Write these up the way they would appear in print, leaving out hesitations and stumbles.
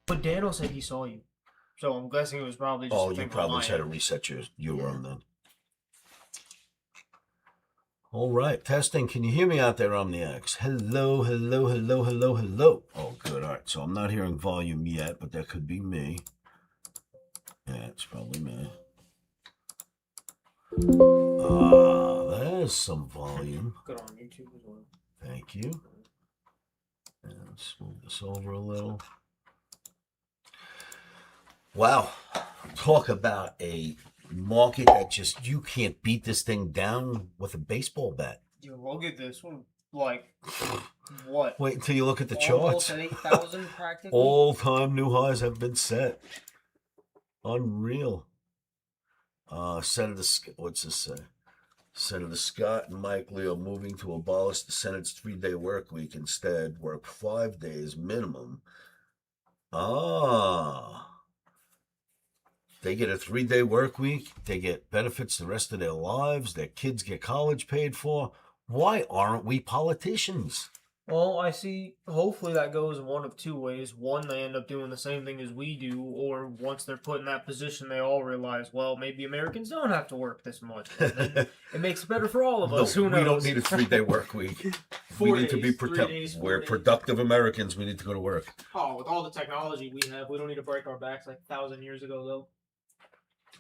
But Daniel said he saw you. So I'm guessing it was probably just Oh, a you thing on probably my just had to end. reset your room then. All right, testing. Can you hear me out there, Omniacs? Hello, hello, hello, hello, hello. Oh, good. All right, so I'm not hearing volume yet, but that could be me. Yeah, it's probably me. There's some volume. Good on YouTube as well. Thank you. And let's move this over a little. Wow. Talk about a market that just, you can't beat this thing down with a baseball bat. You look at this one, like, what? Wait until you look at the Almost charts. at 8,000 practically? All-time new highs have been set. Unreal. Senator, what's this say? Senator Scott and Mike Leo moving to abolish the Senate's 3-day work week. Instead, work 5 days minimum. They get a 3-day work week. They get benefits the rest of their lives. Their kids get college paid for. Why aren't we politicians? Well, I see. Hopefully that goes one of two ways. One, they end up doing the same thing as we do, or once they're put in that position, they all realize, well, maybe Americans don't have to work this much. And then it makes it better for all of us. No, Who knows? we don't need a 3-day work week. We need to be productive. We're productive Americans. We need to go to work. Oh, with all the technology we have, we don't need to break our backs like 1,000 years ago, though.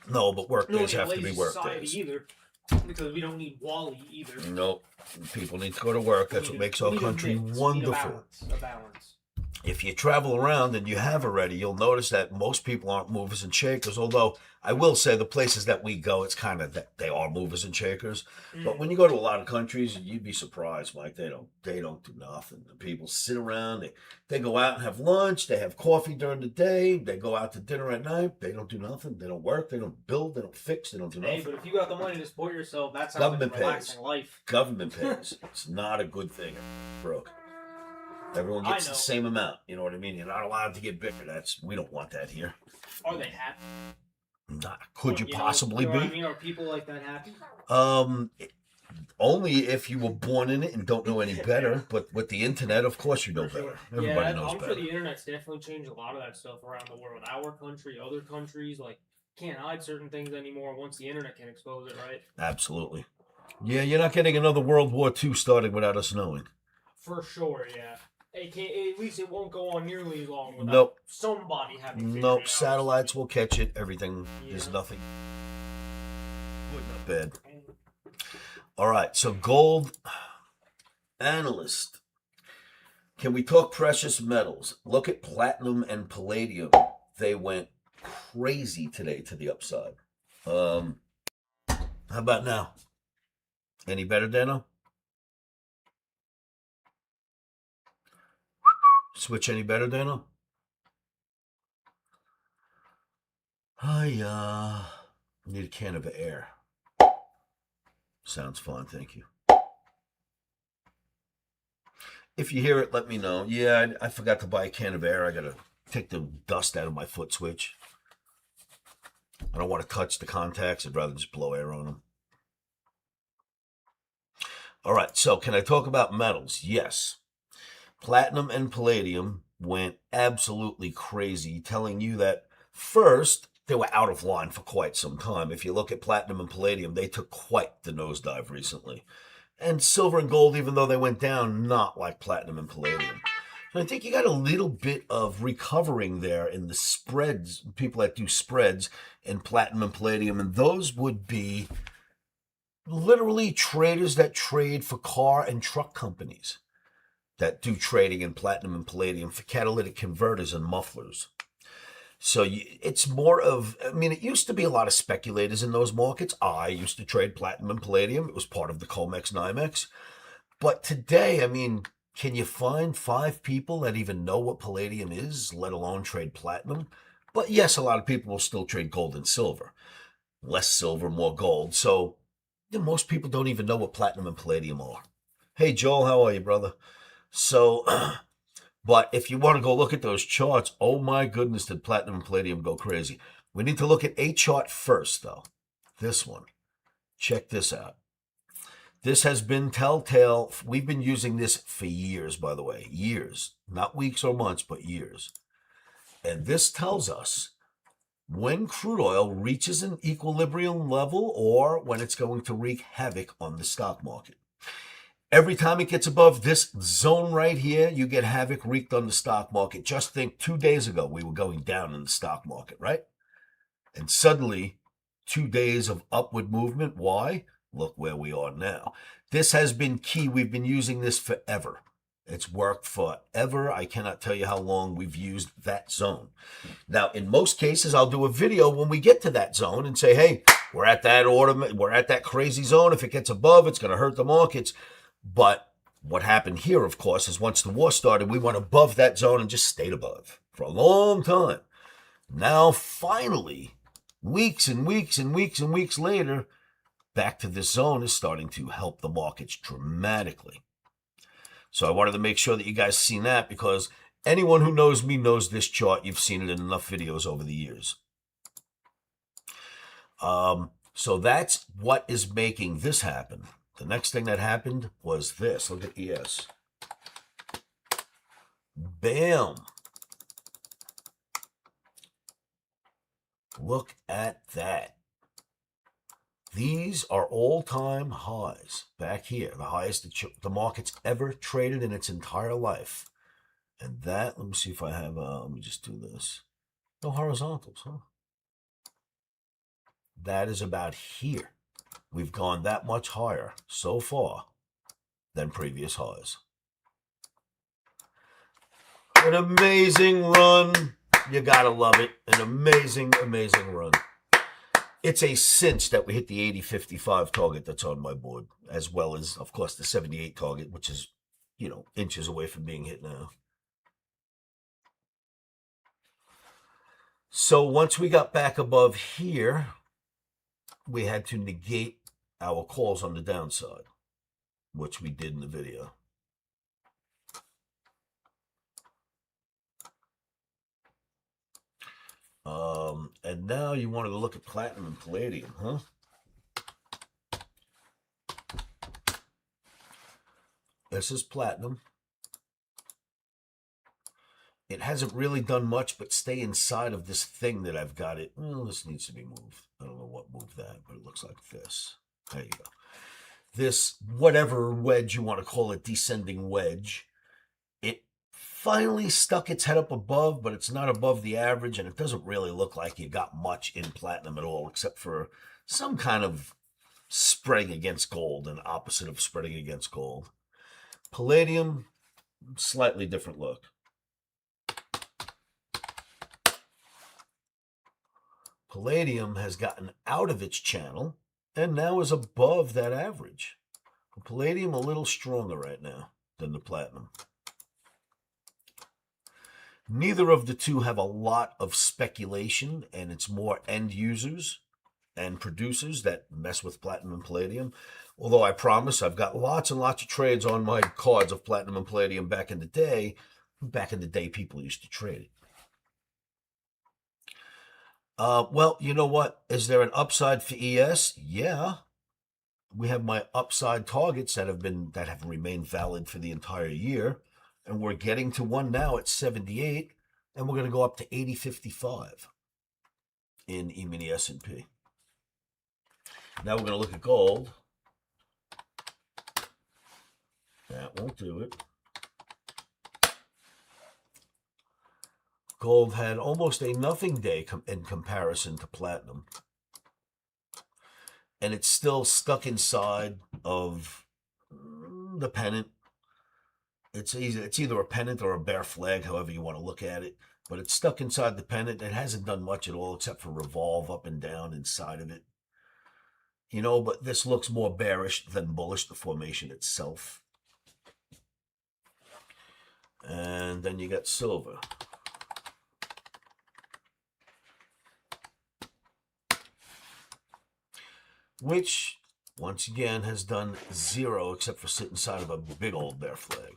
No, but work days have to be work days. Either, because we don't need Wally either. Nope. People need to go to work. That's what makes our country wonderful. A balance. If you travel around, and you have already, you'll notice that most people aren't movers and shakers. Although I will say the places that we go, it's kind of that they are movers and shakers. But when you go to a lot of countries, you'd be surprised, Mike. They don't do nothing. The people sit around. They go out and have lunch. They have coffee during the day. They go out to dinner at night. They don't do nothing. They don't work. They don't build. They don't fix. They don't do nothing. Hey, but if you got the money to support yourself, that's how like a relaxing life. Government pays. It's not a good thing. Broke. Everyone gets the same amount. You know what I mean? You're not allowed to get bigger. We don't want that here. Are they happy? Nah, could you possibly be? What I mean? Are people like that happy? Only if you were born in it and don't know any better. But with the internet, of course you know better. Everybody knows better. I'm sure the internet's definitely changed a lot of that stuff around the world. Our country, other countries, like, can't hide certain things anymore once the internet can expose it, right? Absolutely. Yeah, you're not getting another World War II started without us knowing. For sure, yeah. At least it won't go on nearly as long without somebody having figured it out. Satellites will catch it. Everything. There's nothing good, not bad. All right, so gold analyst. Can we talk precious metals? Look at platinum and palladium. They went crazy today to the upside. How about now? Any better, Dano? Switch any better, Dano? I need a can of air. Sounds fun, thank you. If you hear it, let me know. Yeah, I forgot to buy a can of air. I gotta take the dust out of my foot switch. I don't want to touch the contacts. I'd rather just blow air on them. All right, so can I talk about metals? Yes. Platinum and palladium went absolutely crazy, telling you that first, they were out of line for quite some time. If you look at platinum and palladium, they took quite the nosedive recently. And silver and gold, even though they went down, not like platinum and palladium. So I think you got a little bit of recovering there in the spreads, people that do spreads in platinum and palladium, and those would be literally traders that trade for car and truck companies that do trading in platinum and palladium for catalytic converters and mufflers. So it's more of, it used to be a lot of speculators in those markets. I used to trade platinum and palladium. It was part of the COMEX NYMEX. But today, can you find 5 people that even know what palladium is, let alone trade platinum? But yes, a lot of people will still trade gold and silver. Less silver, more gold. So most people don't even know what platinum and palladium are. Hey, Joel, how are you, brother? So, but if you want to go look at those charts, oh my goodness, did platinum and palladium go crazy. We need to look at a chart first, though. This one. Check this out. This has been telltale. We've been using this for years, by the way. Years. Not weeks or months, but years. And this tells us when crude oil reaches an equilibrium level or when it's going to wreak havoc on the stock market. Every time it gets above this zone right here, you get havoc wreaked on the stock market. Just think 2 days ago, we were going down in the stock market, right? And suddenly, 2 days of upward movement. Why? Look where we are now. This has been key. We've been using this forever. It's worked forever. I cannot tell you how long we've used that zone. Now, in most cases, I'll do a video when we get to that zone and say, hey, we're at that crazy zone. If it gets above, it's going to hurt the markets. But what happened here, of course, is once the war started, we went above that zone and just stayed above for a long time. Now, finally, weeks and weeks and weeks and weeks later, back to this zone is starting to help the markets dramatically. So I wanted to make sure that you guys seen that because anyone who knows me knows this chart. You've seen it in enough videos over the years. So that's what is making this happen. The next thing that happened was this. Look at ES. Bam. Look at that. These are all-time highs back here, the highest the market's ever traded in its entire life. And that, let me see if I have, let me just do this. No horizontals, huh? That is about here. We've gone that much higher so far than previous highs. An amazing run. You gotta love it. An amazing, amazing run. It's a cinch that we hit the 80.55 target that's on my board, as well as, of course, the 78 target, which is, inches away from being hit now. So once we got back above here, we had to negate our calls on the downside, which we did in the video. And now you wanted to look at platinum and palladium, huh? This is platinum. It hasn't really done much but stay inside of this thing that I've got it. Well, this needs to be moved. I don't know what moved that, but it looks like this. There you go. This, whatever wedge you want to call it, descending wedge, it finally stuck its head up above, but it's not above the average, and it doesn't really look like you got much in platinum at all, except for some kind of spreading against gold, an opposite of spreading against gold. Palladium, slightly different look. Palladium has gotten out of its channel and now is above that average. Palladium a little stronger right now than the platinum. Neither of the two have a lot of speculation, and it's more end users and producers that mess with platinum and palladium. Although I promise I've got lots and lots of trades on my cards of platinum and palladium back in the day. Back in the day, people used to trade it. Well, you know what? Is there an upside for ES? Yeah. We have my upside targets that have remained valid for the entire year. And we're getting to one now at 78, and we're going to go up to 80.55 in E-mini S&P. Now we're going to look at gold. That won't do it. Gold had almost a nothing day in comparison to platinum. And it's still stuck inside of the pennant. It's either a pennant or a bear flag, however you want to look at it. But it's stuck inside the pennant. It hasn't done much at all except for revolve up and down inside of it. But this looks more bearish than bullish, the formation itself. And then you got silver. Which, once again, has done zero except for sit inside of a big old bear flag.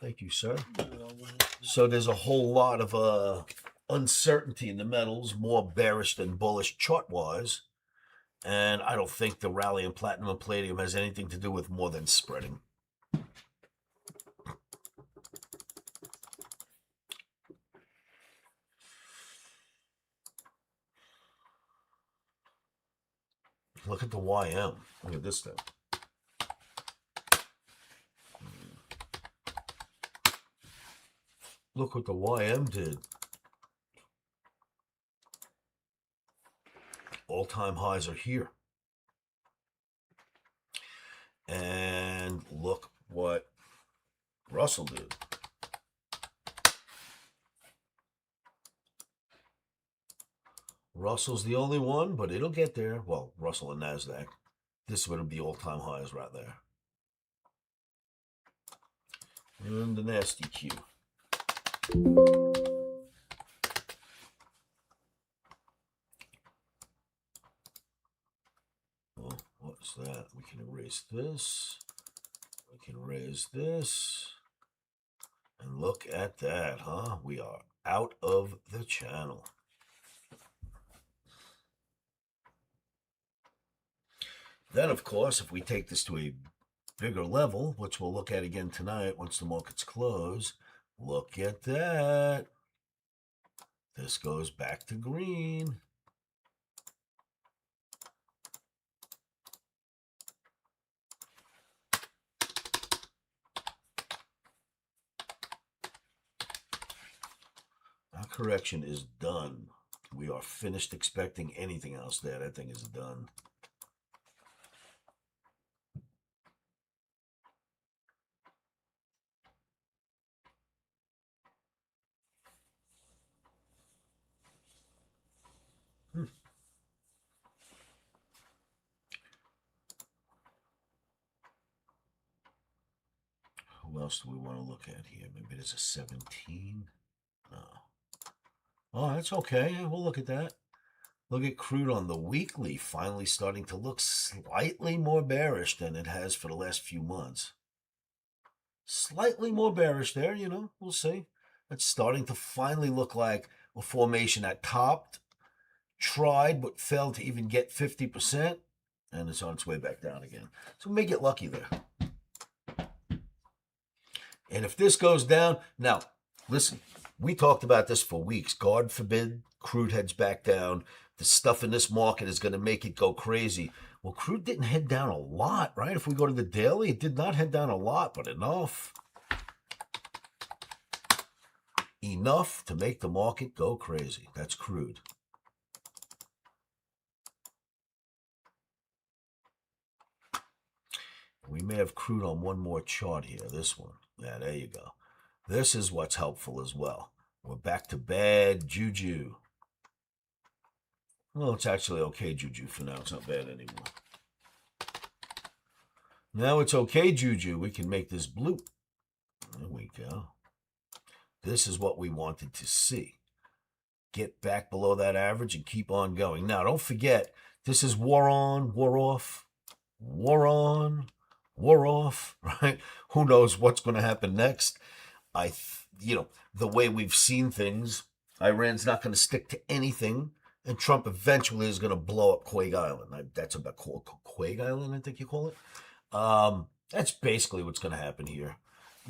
Thank you, sir. So there's a whole lot of uncertainty in the metals, more bearish than bullish chart-wise. And I don't think the rally in platinum and palladium has anything to do with more than spreading. Look at the YM. Look at this thing. Look what the YM did. All-time highs are here. And look what Russell did. Russell's the only one, but it'll get there. Well, Russell and NASDAQ. This would be all-time highs right there. And the nasty Q. Well, what's that? We can erase this. We can raise this. And look at that, huh? We are out of the channel. Then, of course, if we take this to a bigger level, which we'll look at again tonight once the markets close, look at that. This goes back to green. Our correction is done. We are finished expecting anything else there. That thing is done. Who else do we want to look at here? Maybe there's a 17. No. Oh, that's okay. We'll look at that. Look at crude on the weekly, finally starting to look slightly more bearish than it has for the last few months. Slightly more bearish there, you know, we'll see. It's starting to finally look like a formation that topped, tried, but failed to even get 50%, and it's on its way back down again. So we may get lucky there. And if this goes down, now, listen, we talked about this for weeks. God forbid crude heads back down. The stuff in this market is going to make it go crazy. Well, crude didn't head down a lot, right? If we go to the daily, it did not head down a lot, but enough. Enough to make the market go crazy. That's crude. We may have crude on one more chart here, this one. Yeah, there you go. This is what's helpful as well. We're back to bad juju. Well, it's actually okay juju for now. It's not bad anymore. Now it's okay juju. We can make this blue. There we go. This is what we wanted to see. Get back below that average and keep on going. Now, don't forget, this is war on, war off, war on, war off, right? Who knows what's going to happen next? The way we've seen things, Iran's not going to stick to anything, and Trump eventually is going to blow up Quake Island. That's about Quake Island, I think you call it. That's basically what's going to happen here.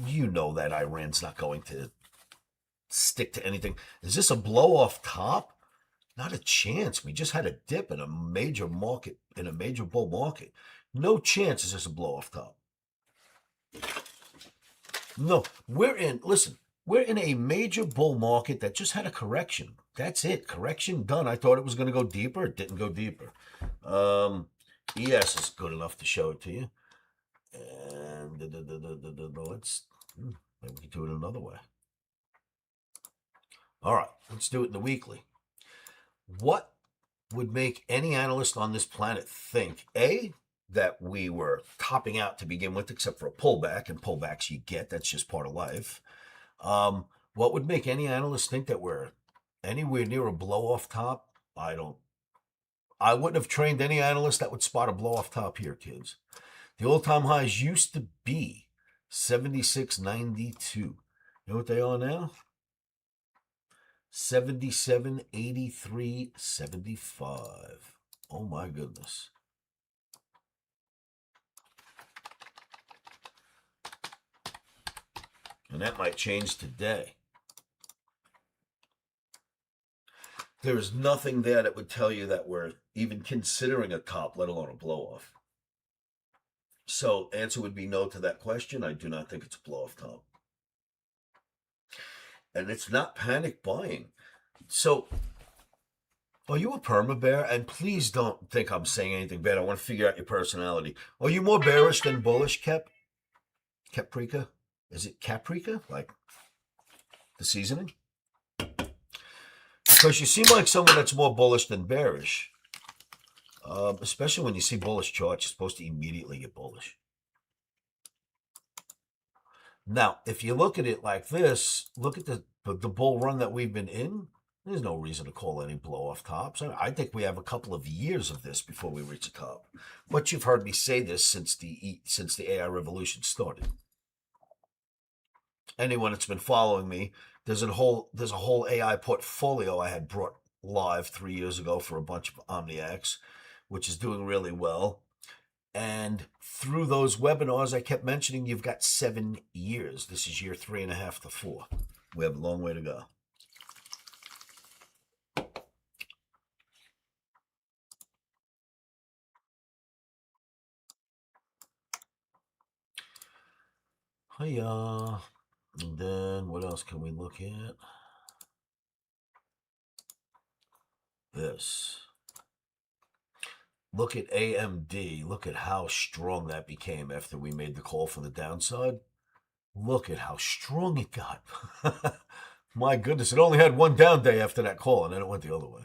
You know that Iran's not going to stick to anything. Is this a blow off top? Not a chance. We just had a dip in a major market, in a major bull market. No chance is this a blow off top. No, we're in a major bull market that just had a correction. That's it. Correction done. I thought it was going to go deeper. It didn't go deeper. ES is good enough to show it to you. And maybe we can do it another way. All right, let's do it in the weekly. What would make any analyst on this planet think, A, that we were topping out to begin with, except for a pullback, and pullbacks you get, that's just part of life. What would make any analyst think that we're anywhere near a blow-off top? I wouldn't have trained any analyst that would spot a blow-off top here, kids. The all-time highs used to be 76.92. You know what they are now? 77.83.75. Oh my goodness. And that might change today. There is nothing there that would tell you that we're even considering a top, let alone a blow off. So, answer would be no to that question. I do not think it's a blow off top. And it's not panic buying. So, are you a perma bear? And please don't think I'm saying anything bad. I want to figure out your personality. Are you more bearish than bullish, Caprica? Is it Caprica? Like the seasoning? Because you seem like someone that's more bullish than bearish. Especially when you see bullish charts, you're supposed to immediately get bullish. Now, if you look at it like this, look at the bull run that we've been in. There's no reason to call any blow-off tops. I think we have a couple of years of this before we reach a top. But you've heard me say this since the AI revolution started. Anyone that's been following me, there's a whole AI portfolio I had brought live 3 years ago for a bunch of Omniacs, which is doing really well. And through those webinars, I kept mentioning you've got 7 years. This is year 3.5 to 4. We have a long way to go. Hiya. And then what else can we look at? This. Look at AMD. Look at how strong that became after we made the call for the downside. Look at how strong it got. My goodness, it only had one down day after that call, and then it went the other way.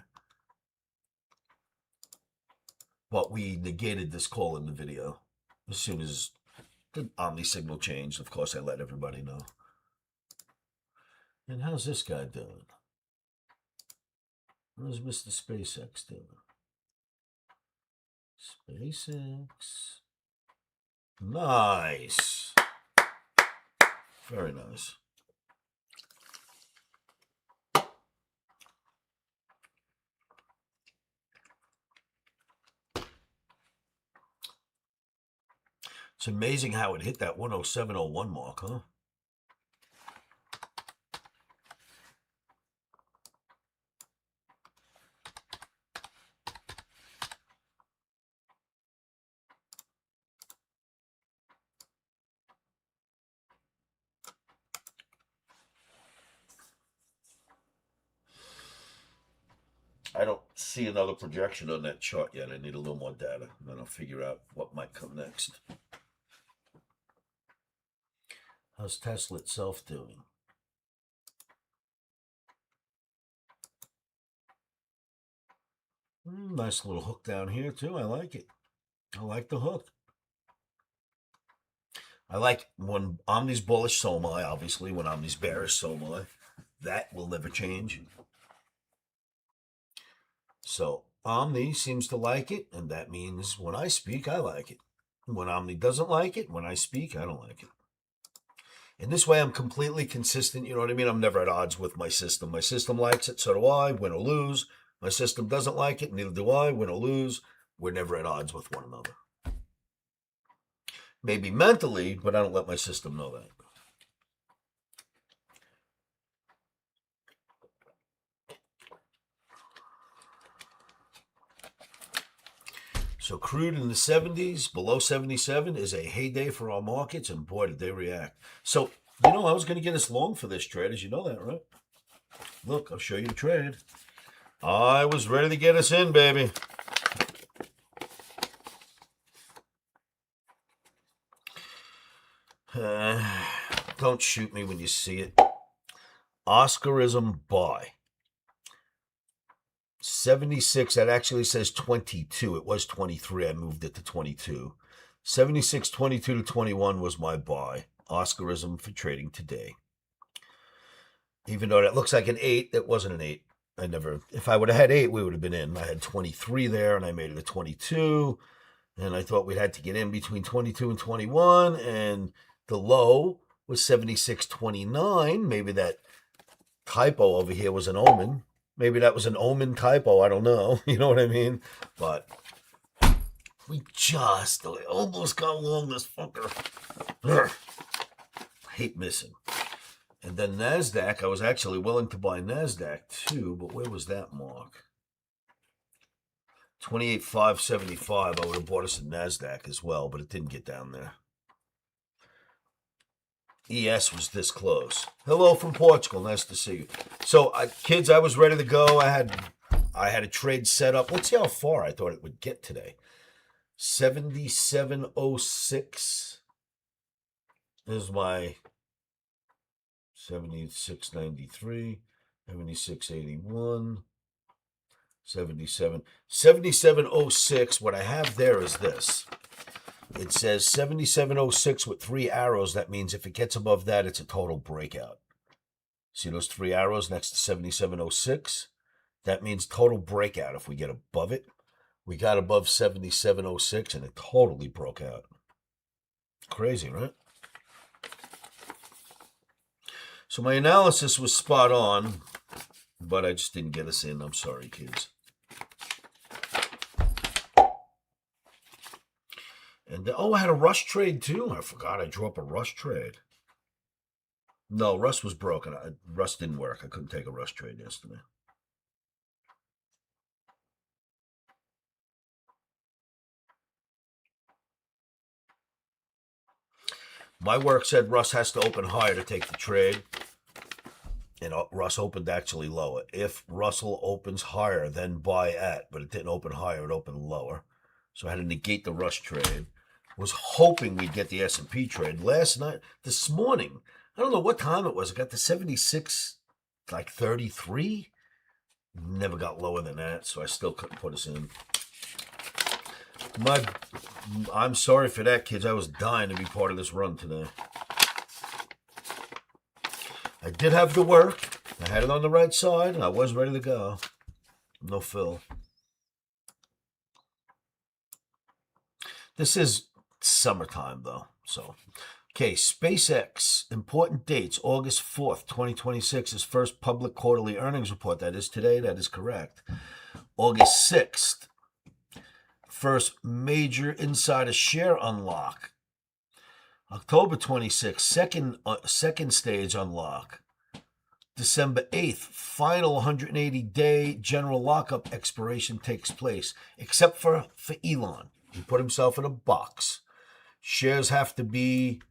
But we negated this call in the video as soon as the Omni signal changed. Of course, I let everybody know. And how's this guy doing? How's Mr. SpaceX doing? SpaceX. Nice. Very nice. It's amazing how it hit that 107.01 mark, huh? I don't see another projection on that chart yet. I need a little more data, and then I'll figure out what might come next. How's Tesla itself doing? Nice little hook down here, too. I like it. I like the hook. I like when Omni's bullish, so am I, obviously. When Omni's bearish, so am I. That will never change. So Omni seems to like it, and that means when I speak, I like it. When Omni doesn't like it, when I speak, I don't like it. And this way I'm completely consistent, you know what I mean? I'm never at odds with my system. My system likes it, so do I, win or lose. My system doesn't like it, neither do I, win or lose. We're never at odds with one another. Maybe mentally, but I don't let my system know that. So crude in the 70s, below 77 is a heyday for our markets, and boy, did they react. So, I was going to get us long for this trade, as you know that, right? Look, I'll show you the trade. I was ready to get us in, baby. Don't shoot me when you see it. Oscarism buy. 76, that actually says 22. It was 23. I moved it to 22. 76, 22 to 21 was my buy. Oscarism for trading today. Even though that looks like an 8, that wasn't an 8. If I would have had 8, we would have been in. I had 23 there, and I made it a 22. And I thought we'd had to get in between 22 and 21, and The low was 76.29. Maybe that typo over here was an omen. Maybe that was an omen typo. I don't know. You know what I mean? But we just almost got along this fucker. Ugh. I hate missing. And then NASDAQ, I was actually willing to buy NASDAQ too, but where was that mark? 28,575. I would have bought us a NASDAQ as well, but it didn't get down there. ES was this close. Hello from Portugal. Nice to see you. So, kids, I was ready to go. I had a trade set up. Let's see how far I thought it would get today. 77.06 is my 76.93, 76.81, 77.06. What I have there is this. It says 77.06 with 3 arrows. That means if it gets above that, it's a total breakout. See those 3 arrows next to 77.06? That means total breakout if we get above it. We got above 77.06 and it totally broke out. Crazy, right? So my analysis was spot on, but I just didn't get us in. I'm sorry, kids. And I had a rush trade too. I forgot I drew up a rush trade. No, Russ was broken. Russ didn't work. I couldn't take a rush trade yesterday. My work said Russ has to open higher to take the trade. And Russ opened actually lower. If Russell opens higher, then buy at. But it didn't open higher. It opened lower. So I had to negate the rush trade. Was hoping we'd get the S&P trade. Last night, this morning, I don't know what time it was. I got to 76, like 33. Never got lower than that, so I still couldn't put us in. I'm sorry for that, kids. I was dying to be part of this run today. I did have the work. I had it on the right side, and I was ready to go. No fill. This is summertime, though. So, okay, SpaceX, important dates. August 4th, 2026, is first public quarterly earnings report. That is today. That is correct. August 6th, first major insider share unlock. October 26th, second stage unlock. December 8th, final 180-day general lockup expiration takes place, except for Elon. He put himself in a box. Shares have to be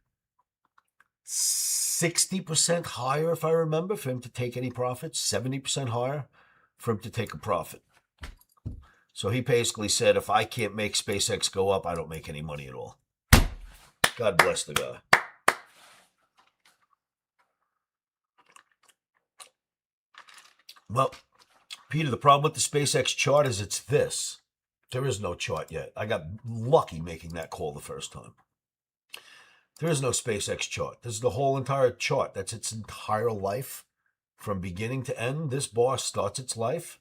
60% higher, if I remember, for him to take any profits, 70% higher for him to take a profit. So he basically said, if I can't make SpaceX go up, I don't make any money at all. God bless the guy. Well, Peter, the problem with the SpaceX chart is it's this. There is no chart yet. I got lucky making that call the first time. There is no SpaceX chart. This is the whole entire chart. That's its entire life. From beginning to end, this bar starts its life.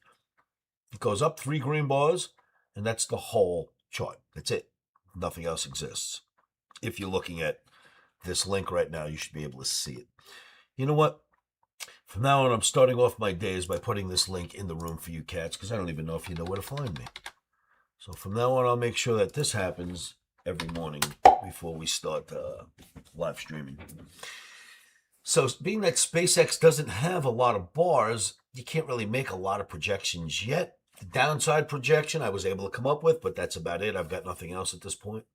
It goes up 3 green bars, and that's the whole chart. That's it. Nothing else exists. If you're looking at this link right now, you should be able to see it. You know what? From now on, I'm starting off my days by putting this link in the room for you cats, because I don't even know if you know where to find me. So from now on, I'll make sure that this happens every morning before we start live streaming. So being that SpaceX doesn't have a lot of bars, you can't really make a lot of projections yet. The downside projection I was able to come up with, but that's about it. I've got nothing else at this point.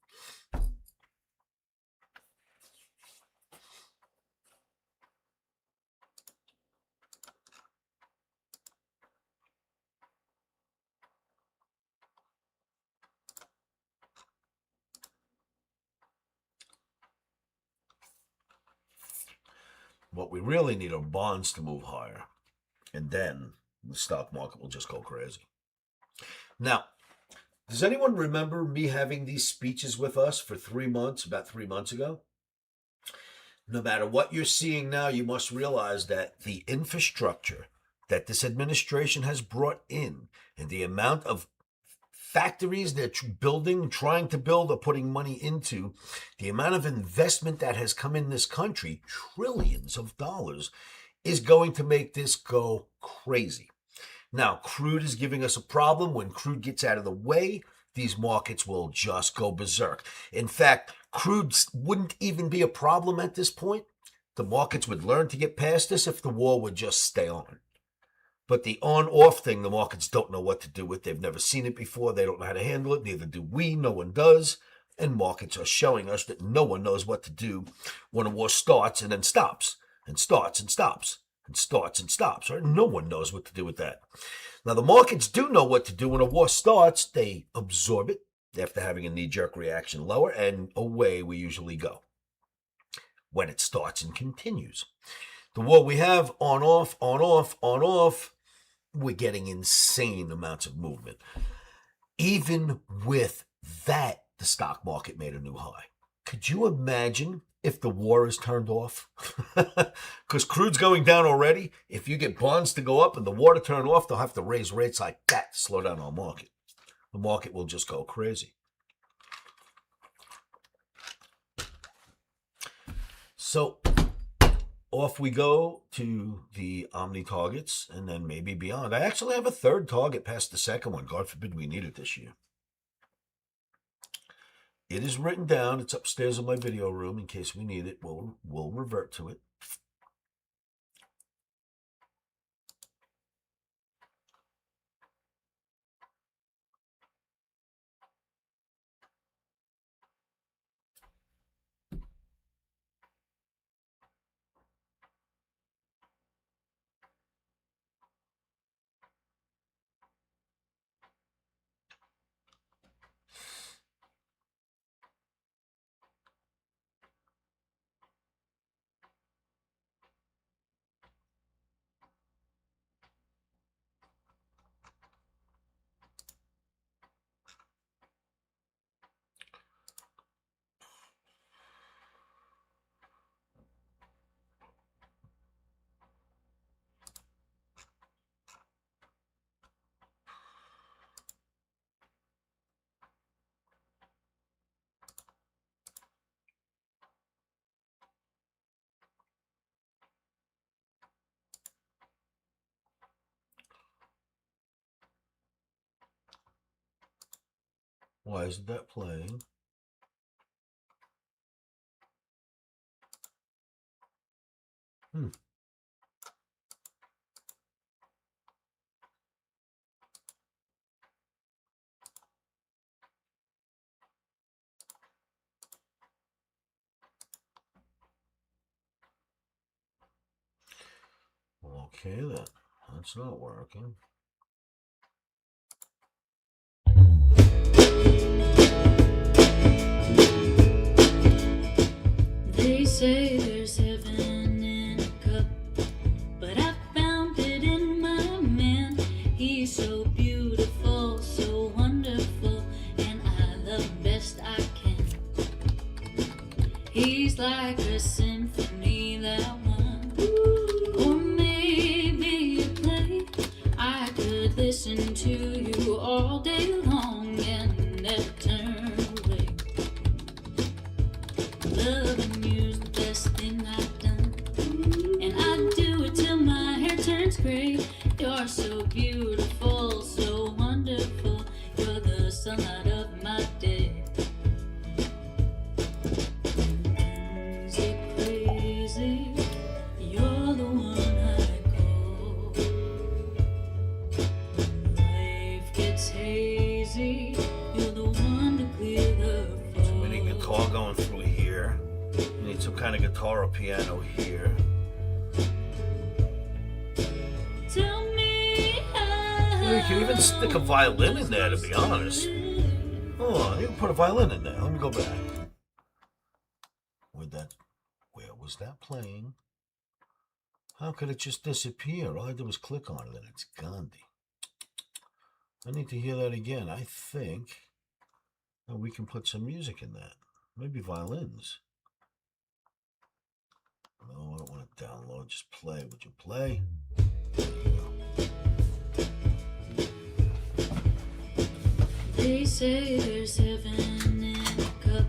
What we really need are bonds to move higher. And then the stock market will just go crazy. Now, does anyone remember me having these speeches with us for 3 months, about 3 months ago? No matter what you're seeing now, you must realize that the infrastructure that this administration has brought in and the amount of factories they're building, trying to build, or putting money into, the amount of investment that has come in this country, trillions of dollars, is going to make this go crazy. Now, crude is giving us a problem. When crude gets out of the way, these markets will just go berserk. In fact, crude wouldn't even be a problem at this point. The markets would learn to get past this if the war would just stay on. But the on-off thing, the markets don't know what to do with. They've never seen it before. They don't know how to handle it. Neither do we. No one does. And markets are showing us that no one knows what to do when a war starts and then stops, and starts and stops, and starts and stops. Right? No one knows what to do with that. Now, the markets do know what to do when a war starts. They absorb it after having a knee-jerk reaction lower, and away we usually go when it starts and continues. The war we have on, off, on, off, on, off, we're getting insane amounts of movement. Even with that, the stock market made a new high. Could you imagine if the war is turned off? Because crude's going down already. If you get bonds to go up and the war to turn off, they'll have to raise rates like that to slow down our market. The market will just go crazy. So off we go to the Omni targets and then maybe beyond. I actually have a third target past the second one. God forbid we need it this year. It is written down. It's upstairs in my video room in case we need it. We'll revert to it. Why isn't that playing? Okay then, that's not working. They say there's heaven in a cup, but I found it in my man. He's so beautiful, so wonderful, and I love him best I can. He's like a symphony that won, or maybe a play. I could listen to you all day long and never turn away. Loving you's the best thing I've done, and I do it till my hair turns gray. You're so beautiful, so wonderful, you're the sunlight of my day. Things get crazy, you're the one I call. Life gets hazy, you're the one to clear the fog. So we need guitar going through here. We need some kind of guitar or piano here. Tell me how. You can even stick a violin in there, to be honest. Hold on, you can put a violin in there. Let me go back. Where was that playing? How could it just disappear? All I did was click on it and it's Gandhi. I need to hear that again. I think that we can put some music in that. Maybe violins. No, I don't want to download. Just play. Would you play? There you go. They say there's heaven in a cup,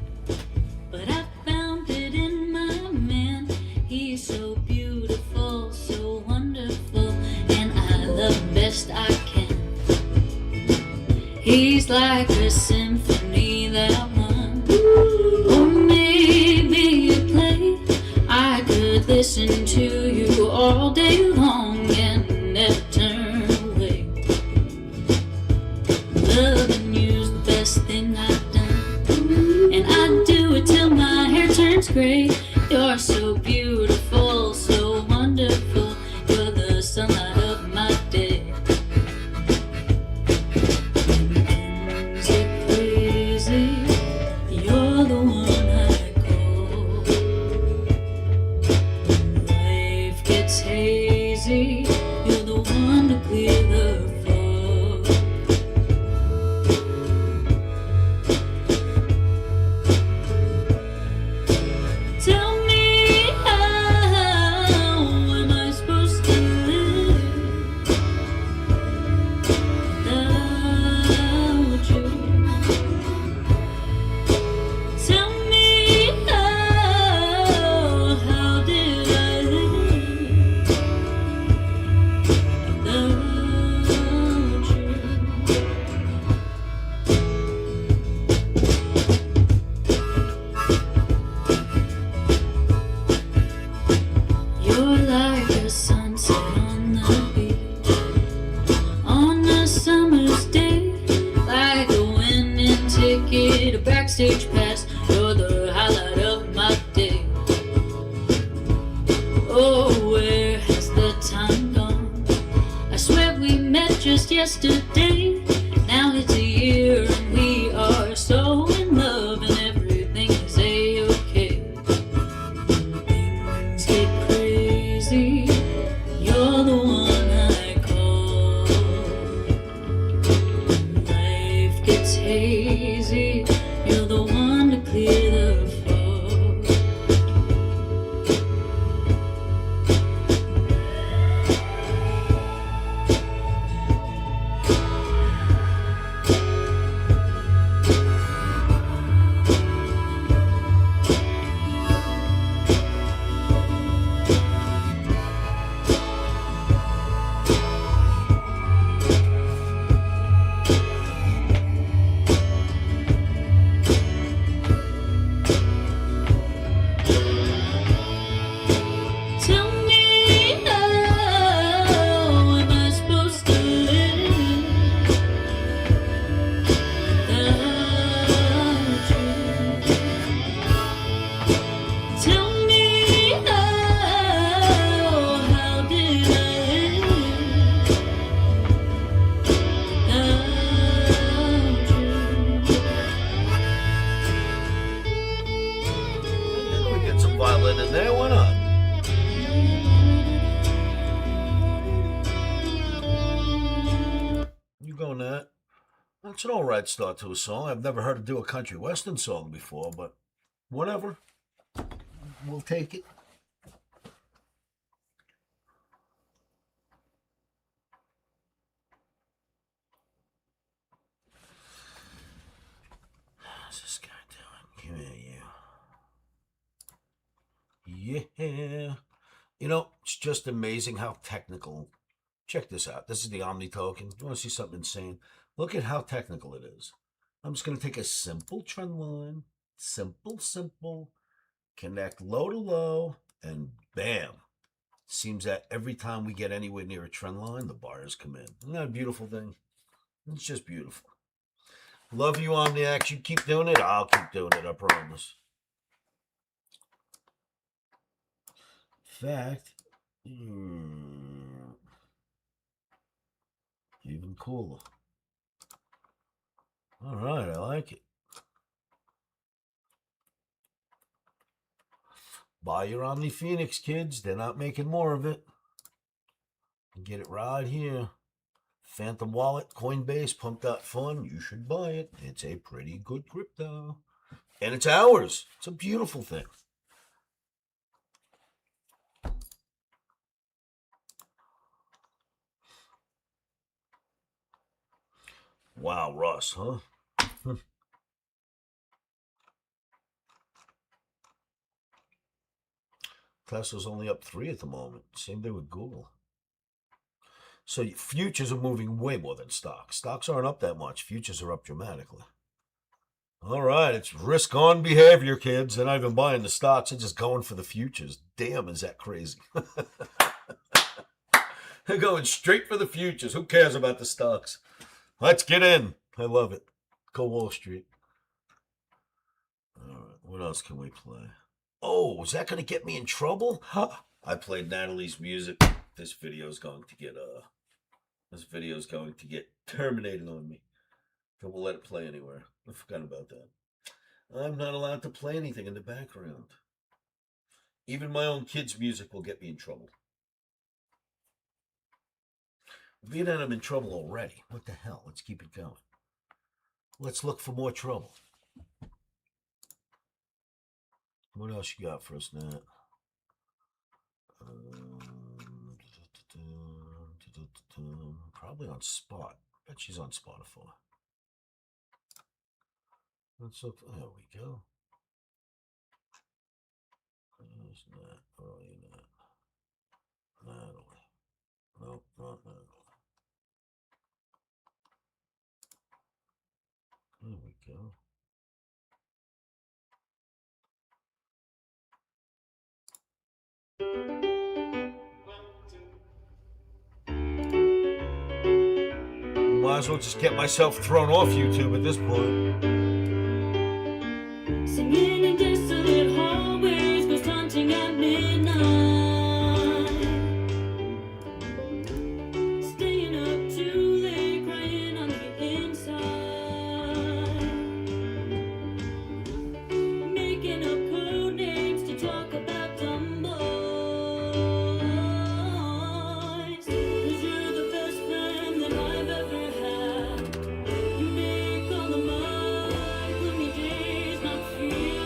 but I found it in my man. He's so beautiful, so wonderful, and I love him best I can. He's like a symphony that won, or maybe a play. I could listen to you all day long and never turn away. Loving you's the best thing I've done, and I do it till my hair turns gray. You're so beautiful, so wonderful. You're the sunlight of my day. When things get crazy, you're the one I call. When life gets hazy, you're the one to clear the fog. Tell me, how am I supposed to live without you? Tell me, how did I live without you? You're like a sunset on the beach on a summer's day, like a winning ticket, a backstage pass. You're the highlight of my day. Oh, where has the time gone? I swear we met just yesterday. Now it's a year and we are so in love, and everything is a-okay. Things get crazy, you're the one I call. Life gets hazy, you're the one to clear the fog. Tell me, how am I supposed to live without you? Tell me, how did I live without you? We get some violin in there. Why not? You go, Nat. That's an all right start to a song. I've never heard her do a country western song before, but whatever. We'll take it. What's this guy doing? Come here, you. Yeah. You know, it's just amazing how technical. Check this out. This is the Omni token. You want to see something insane? Look at how technical it is. I'm just going to take a simple trend line. Simple. Connect low to low. And bam. Seems that every time we get anywhere near a trend line, the bars come in. Isn't that a beautiful thing? It's just beautiful. Love you, Omniacs. You keep doing it. I'll keep doing it. I promise. In fact, even cooler. All right, I like it. Buy your Omni Phoenix, kids. They're not making more of it. Get it right here. Phantom Wallet, Coinbase, Pump.fun. You should buy it. It's a pretty good crypto. And it's ours. It's a beautiful thing. Wow, Russ, huh? Tesla's only up 3 at the moment. Same thing with Google. So futures are moving way more than stocks. Stocks aren't up that much. Futures are up dramatically. All right, it's risk-on behavior, kids. They're not even buying the stocks. They're just going for the futures. Damn, is that crazy? They're going straight for the futures. Who cares about the stocks? Let's get in. I love it. Go Wall Street. All right, what else can we play? Oh, is that going to get me in trouble? Huh? I played Natalie's music. This video is going to get terminated on me. So we'll let it play anywhere. I forgot about that. I'm not allowed to play anything in the background. Even my own kids' music will get me in trouble. Being that I'm in trouble already. What the hell? Let's keep it going. Let's look for more trouble. What else you got for us, Nat? Probably on Spot. Bet she's on Spotify. Let's look. There we go. There's Nat. Oh, you Nat. Natalie. Nope, not Natalie. There we go. Might as well just get myself thrown off YouTube at this point. Singing in desolate hallways, ghost hunting at midnight. Staying up too late, crying on the inside. Making up code names to talk about dumb boys. 'Cause you're the best friend that I've ever had. You make all of my gloomy days not feel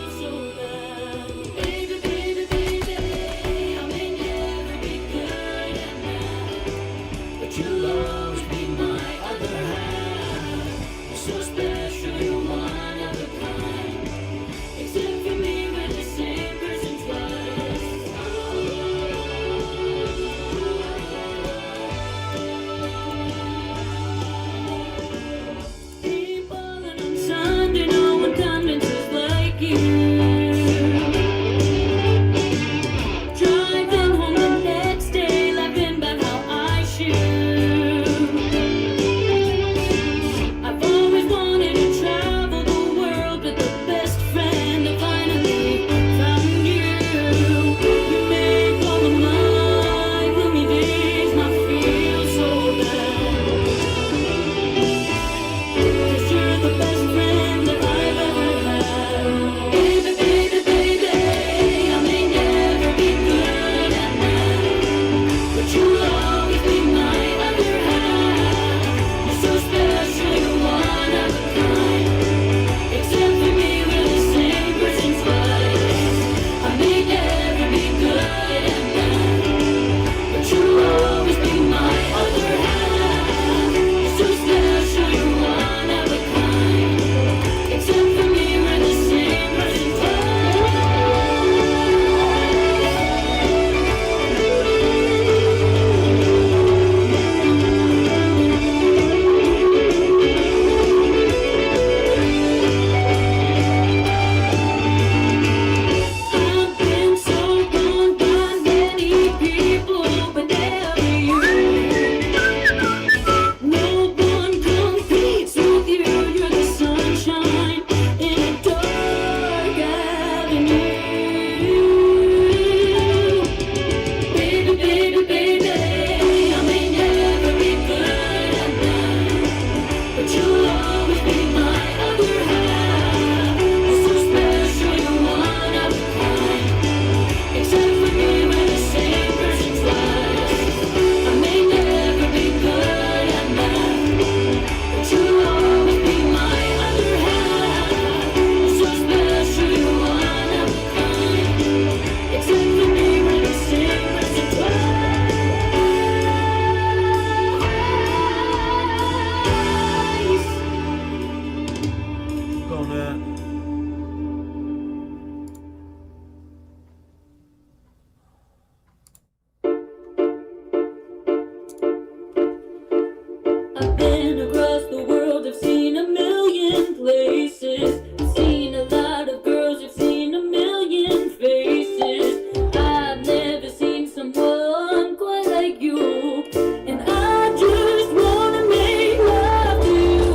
I've been across the world, I've seen a million places. I've seen a lot of girls, I've seen a million faces. I've never seen someone quite like you. And I just wanna make love to you.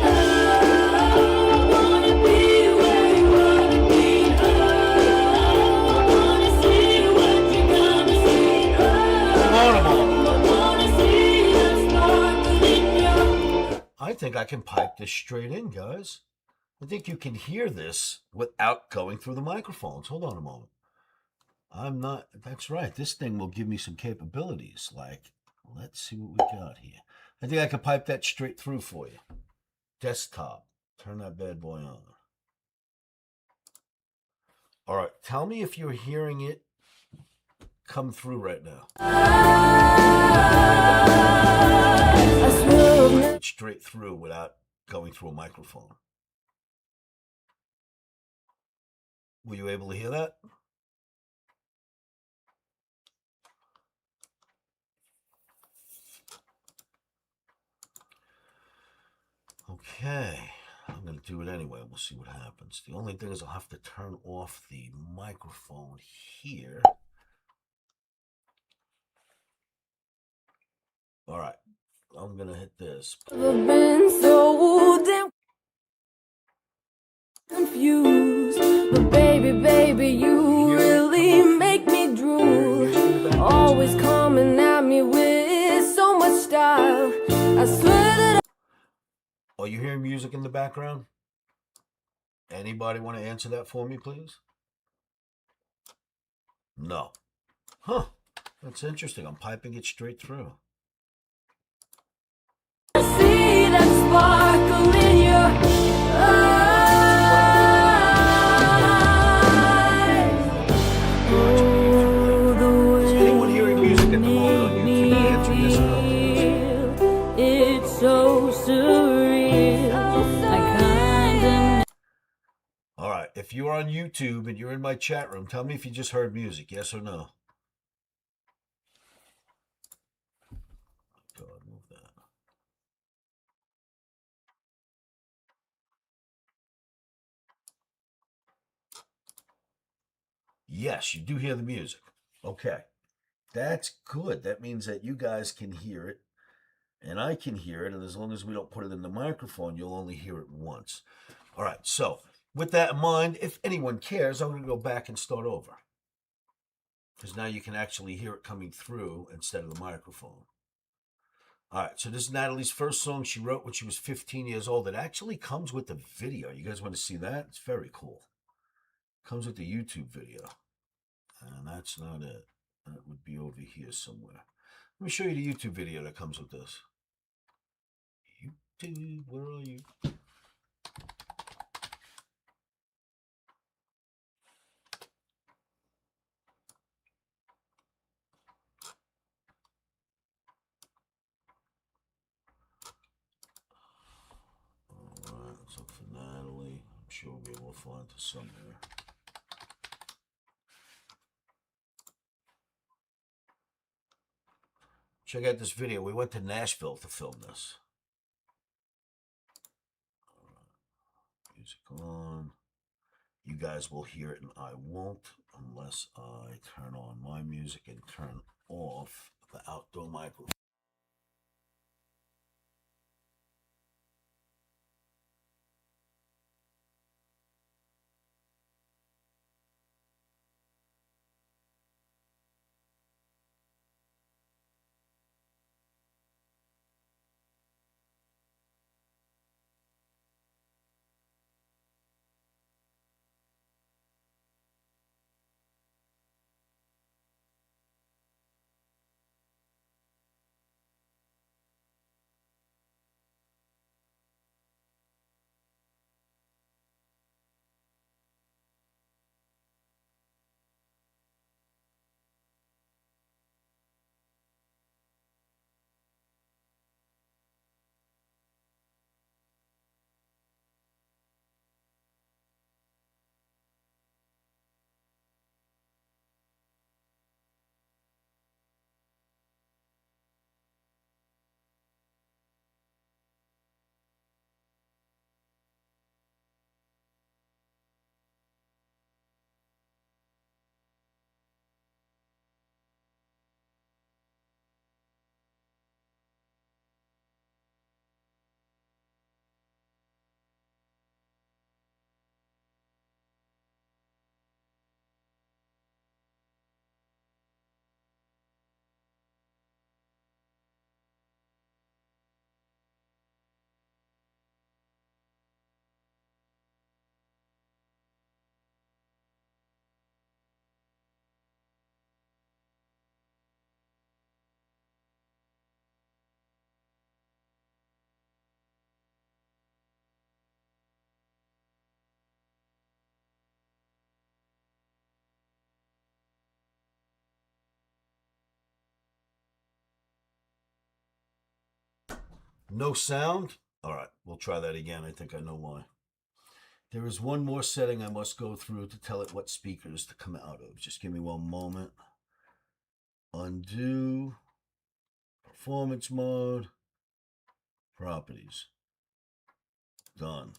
I wanna be where you wanna be. I wanna see what you're gonna see. I wanna see the sparkle in your. I think I can pipe this straight in, guys. I think you can hear this without going through the microphones. Hold on a moment. I'm not, that's right. This thing will give me some capabilities. Like, let's see what we got here. I think I can pipe that straight through for you. Desktop. Turn that bad boy on. All right. Tell me if you're hearing it come through right now. It's straight through without going through a microphone. Were you able to hear that? Okay, I'm going to do it anyway. We'll see what happens. The only thing is I'll have to turn off the microphone here. All right, I'm going to hit this. I've been so damn confused, but baby, you really make me drool. Always coming at me with so much style. I swear that Are you hearing music in the background? Anybody want to answer that for me, please? No. Huh. That's interesting. I'm piping it straight through. I see that sparkle in your eyes. Oh, the Is way anyone hearing music at the moment on you YouTube? Answer yes or no. feel, it's so surreal. I kinda All right. If you're on YouTube and you're in my chat room, tell me if you just heard music. Yes or no. God, move that. Yes, you do hear the music. Okay. That's good. That means that you guys can hear it and I can hear it. And as long as we don't put it in the microphone, you'll only hear it once. All right. So, with that in mind, if anyone cares, I'm going to go back and start over. Because now you can actually hear it coming through instead of the microphone. All right. So, this is Natalie's first song she wrote when she was 15 years old. It actually comes with the video. You guys want to see that? It's very cool. Comes with the YouTube video. And that's not it. That would be over here somewhere. Let me show you the YouTube video that comes with this. YouTube, where are you? Alright, let's look for Natalie. I'm sure we'll be able to find her somewhere. Check out this video. We went to Nashville to film this. Alright, music on. You guys will hear it and I won't unless I turn on my music and turn off the outdoor microphone. No sound? All right, we'll try that again. I think I know why. There is one more setting I must go through to tell it what speakers to come out of. Just give me one moment. Undo. Performance mode. Properties. Done.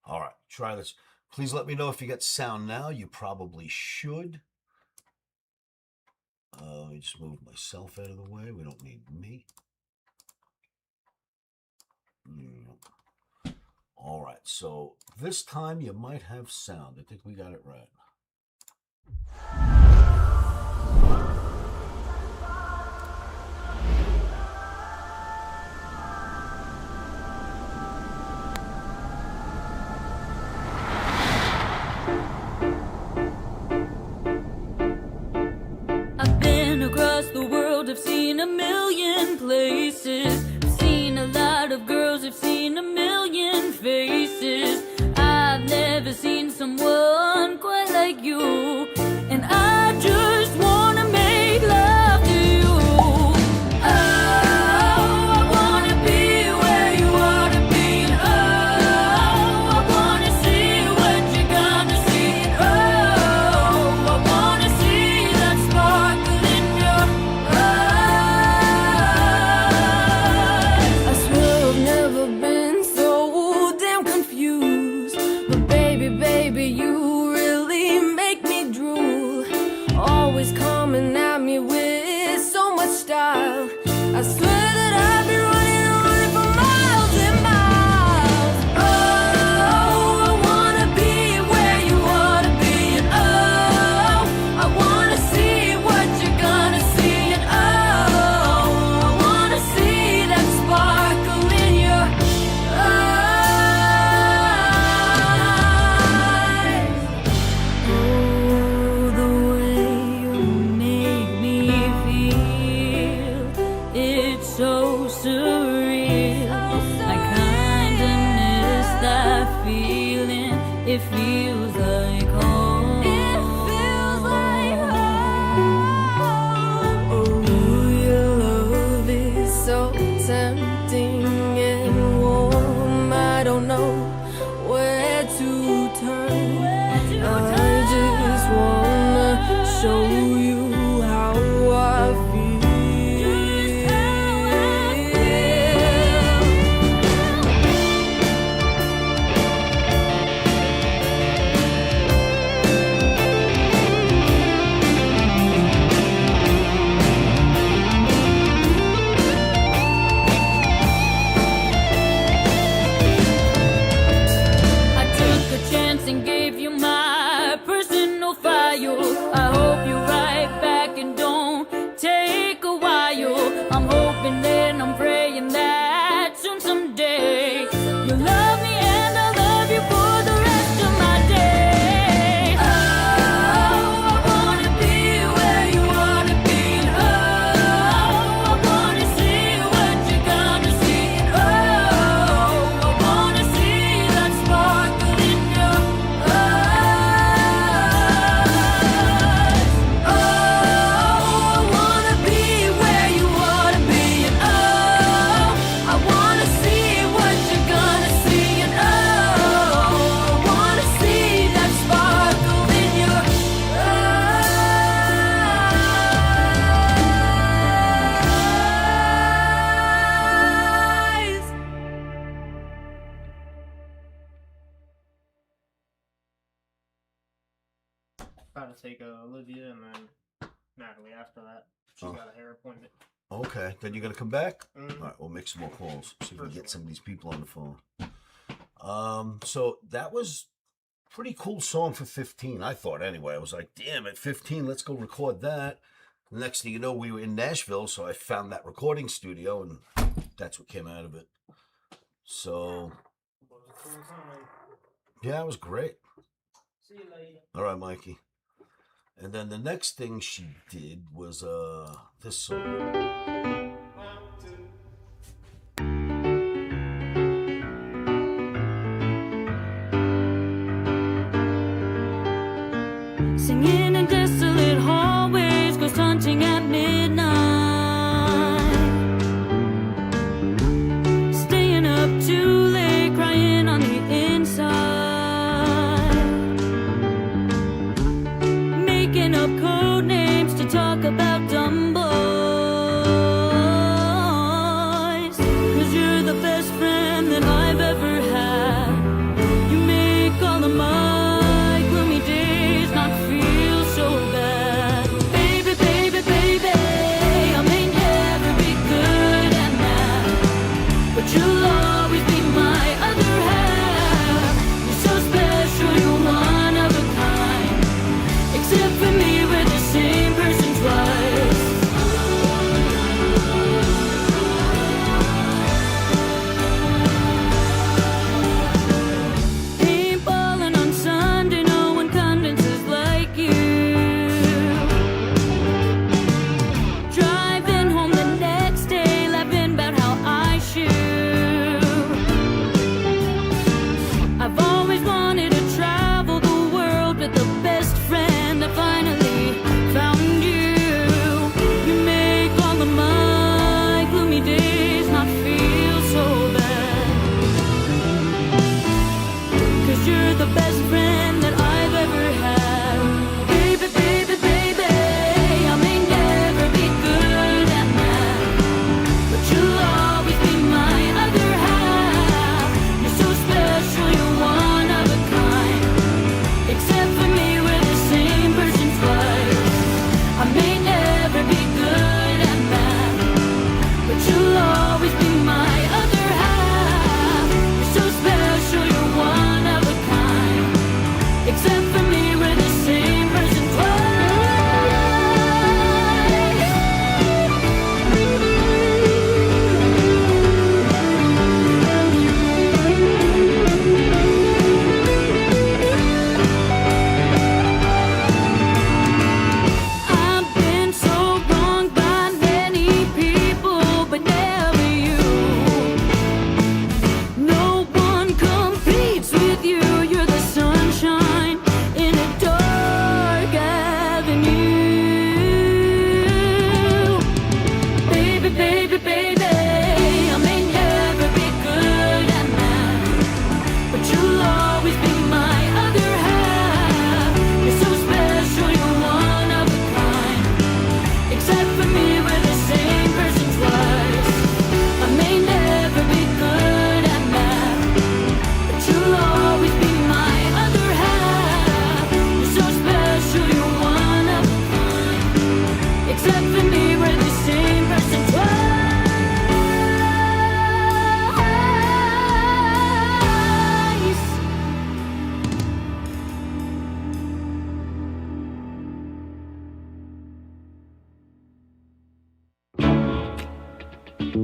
All right, try this. Please let me know if you get sound now. You probably should. Let me just move myself out of the way. We don't need me. All right, so this time you might have sound. I think we got it right. I've been across the world, I've seen a million places. I've seen a lot of girls, I've seen a million faces. I've never seen someone quite like you, and I just wanna make love to you. Oh, I wanna be where you wanna be. Oh, I wanna see what you're gonna see. Oh, I wanna see that sparkle in your eyes. I swear I've never been so damn confused. But baby, you really make me drool. Always coming at me with so much style. I swear that I've been running for miles and miles. Oh, I wanna be where you wanna be. And oh, I wanna see what you're gonna see. And oh, I wanna see that sparkle in your eyes. Oh, the way you make me feel, it's so surreal. I kinda miss that feeling. It feels like home. It feels like home. Oh, your love is so tempting and warm. I don't know where to turn. I just wanna show you how I feel. I took a chance and gave you my personal file. I hope you write back and don't take a while. I'm hoping and I'm praying that soon someday you'll love me and I'll love you for the rest of my days. Oh, I wanna be where you wanna be. Oh, I wanna see what you're gonna see. Oh, I wanna see that sparkle in your eyes. Oh, I wanna be where you wanna be. And oh, I wanna see what you're gonna see. And oh, I wanna see that sparkle in your eyes. About to take Olivia and then Natalie after that. She's Oh. got a hair appointment. Okay, then you're gonna come back? Mhm. All right, we'll make some more calls. See if we For can get sure. some of these people on the phone. So that was pretty cool song for 15, I thought anyway. I was like, damn, at 15, let's go record that. The next thing you know, we were in Nashville, so I found that recording studio, and that's what came out of it. So, yeah, it was great. See you later. All right, Mikey. And then the next thing she did was this song. Singing in desolate hallways, ghost hunting at midnight.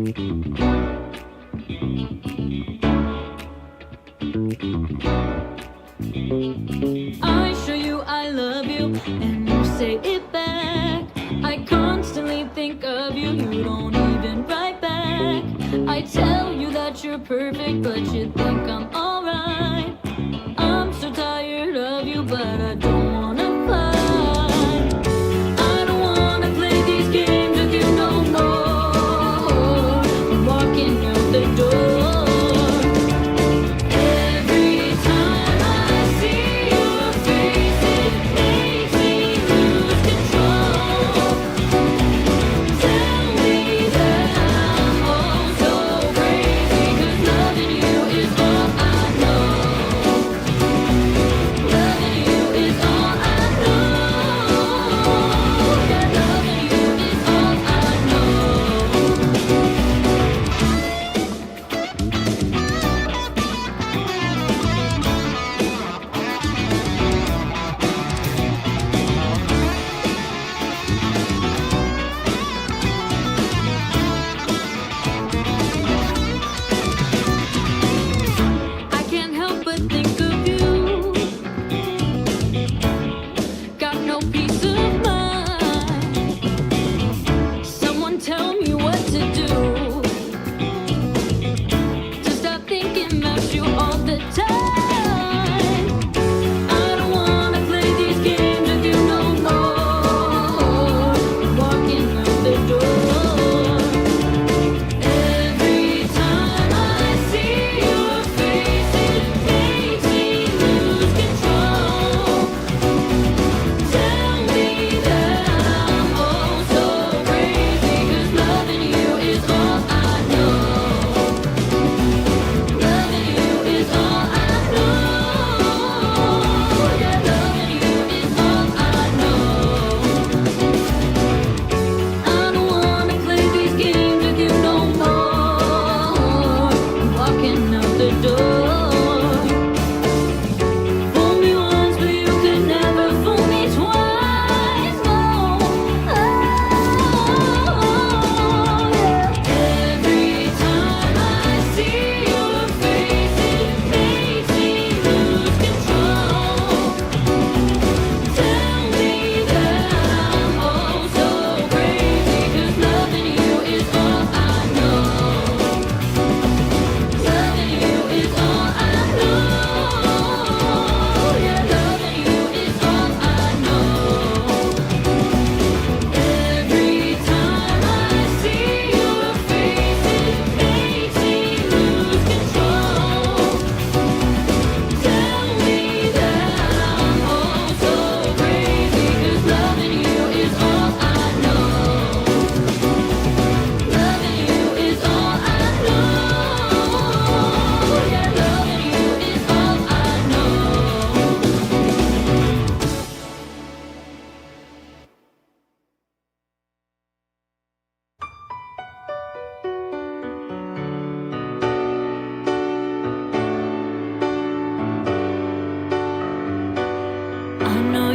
I show you I love you, and you say it back. I constantly think of you, you don't even write back. I tell you that you're perfect, but you think I'm alright. I'm so tired of you, but I don't wanna fight. I don't wanna play these games with you no more. I'm walking out the door.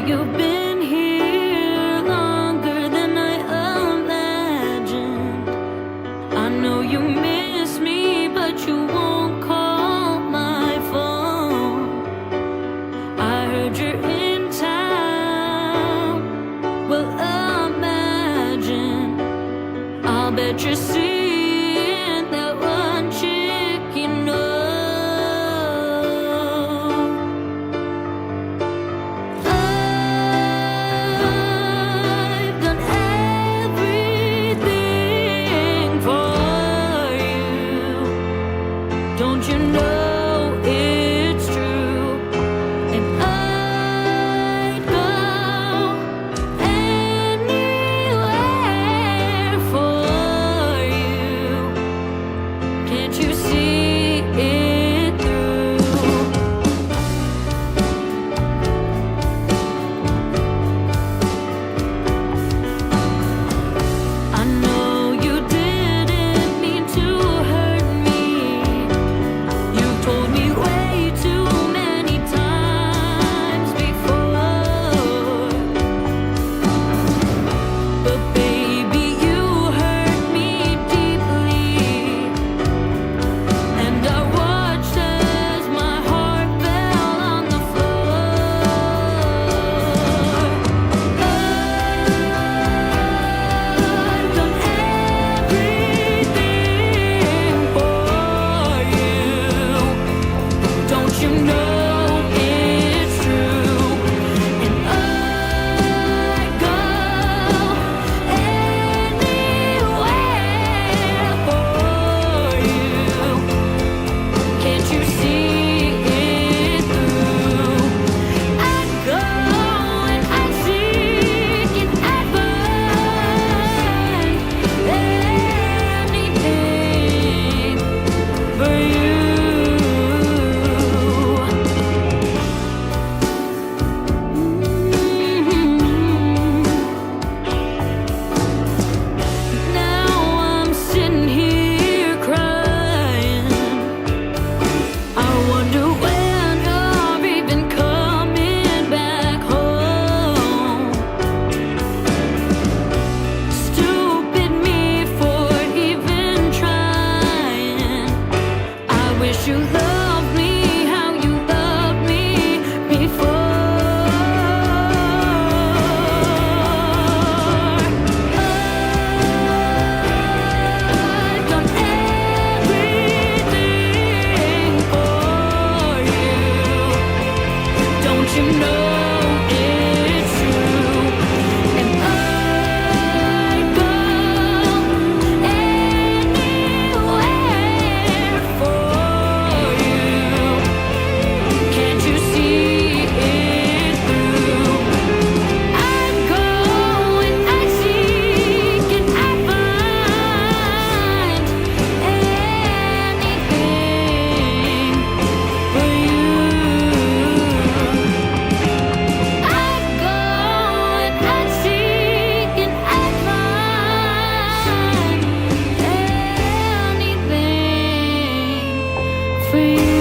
You've been here longer than I imagined. I know you miss me, but you won't call my phone. I heard you're in town. Well, imagine, I'll bet you're seeing that one chick you know. Don't you know it's true? And I'd go anywhere for you. you know it's true. And I'd go anywhere for you. Can't you see it through? I'd go and I'd seek and I'd find anything for you. I'd go and I'd seek and I'd find anything for you.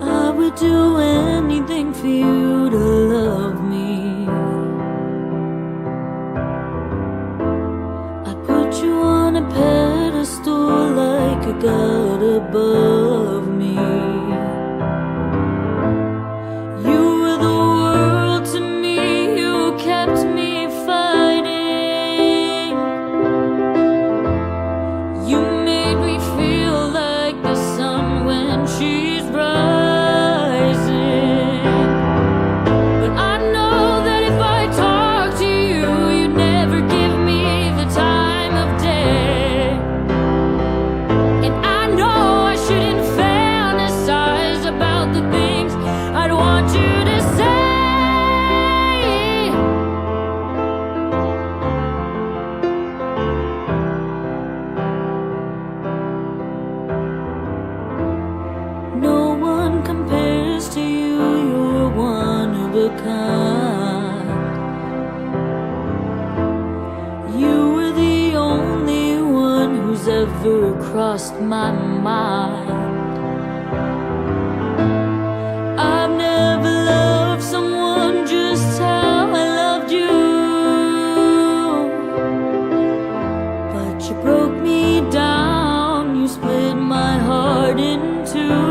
I would do anything for you to love me. I put you on a pedestal like a god above me. You were the world to me, you kept me fighting. You made me feel like the sun when she's rising. But I know that if I talk to you, you never give me the time of day. And I know I shouldn't fantasize about the things I'd want you to say. No one compares to you, you're one of a kind. You were the only one who's ever crossed my mind. I've never loved someone just how I loved you. But you broke me down, you split my heart in two.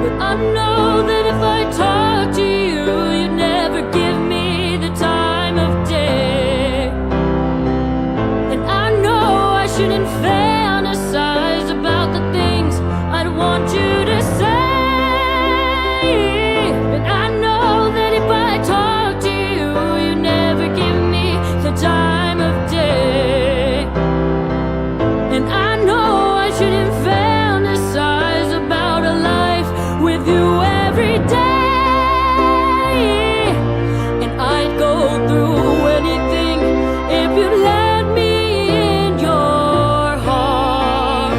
But I know that if I talk to you, you never give me the time of day. And I know I shouldn't fantasize about the things I'd want you to say. But I know that if I talk to you, you never give me the time of day. And I know I shouldn't fantasize about a life with you every day. And I'd go through anything if you let me in your heart.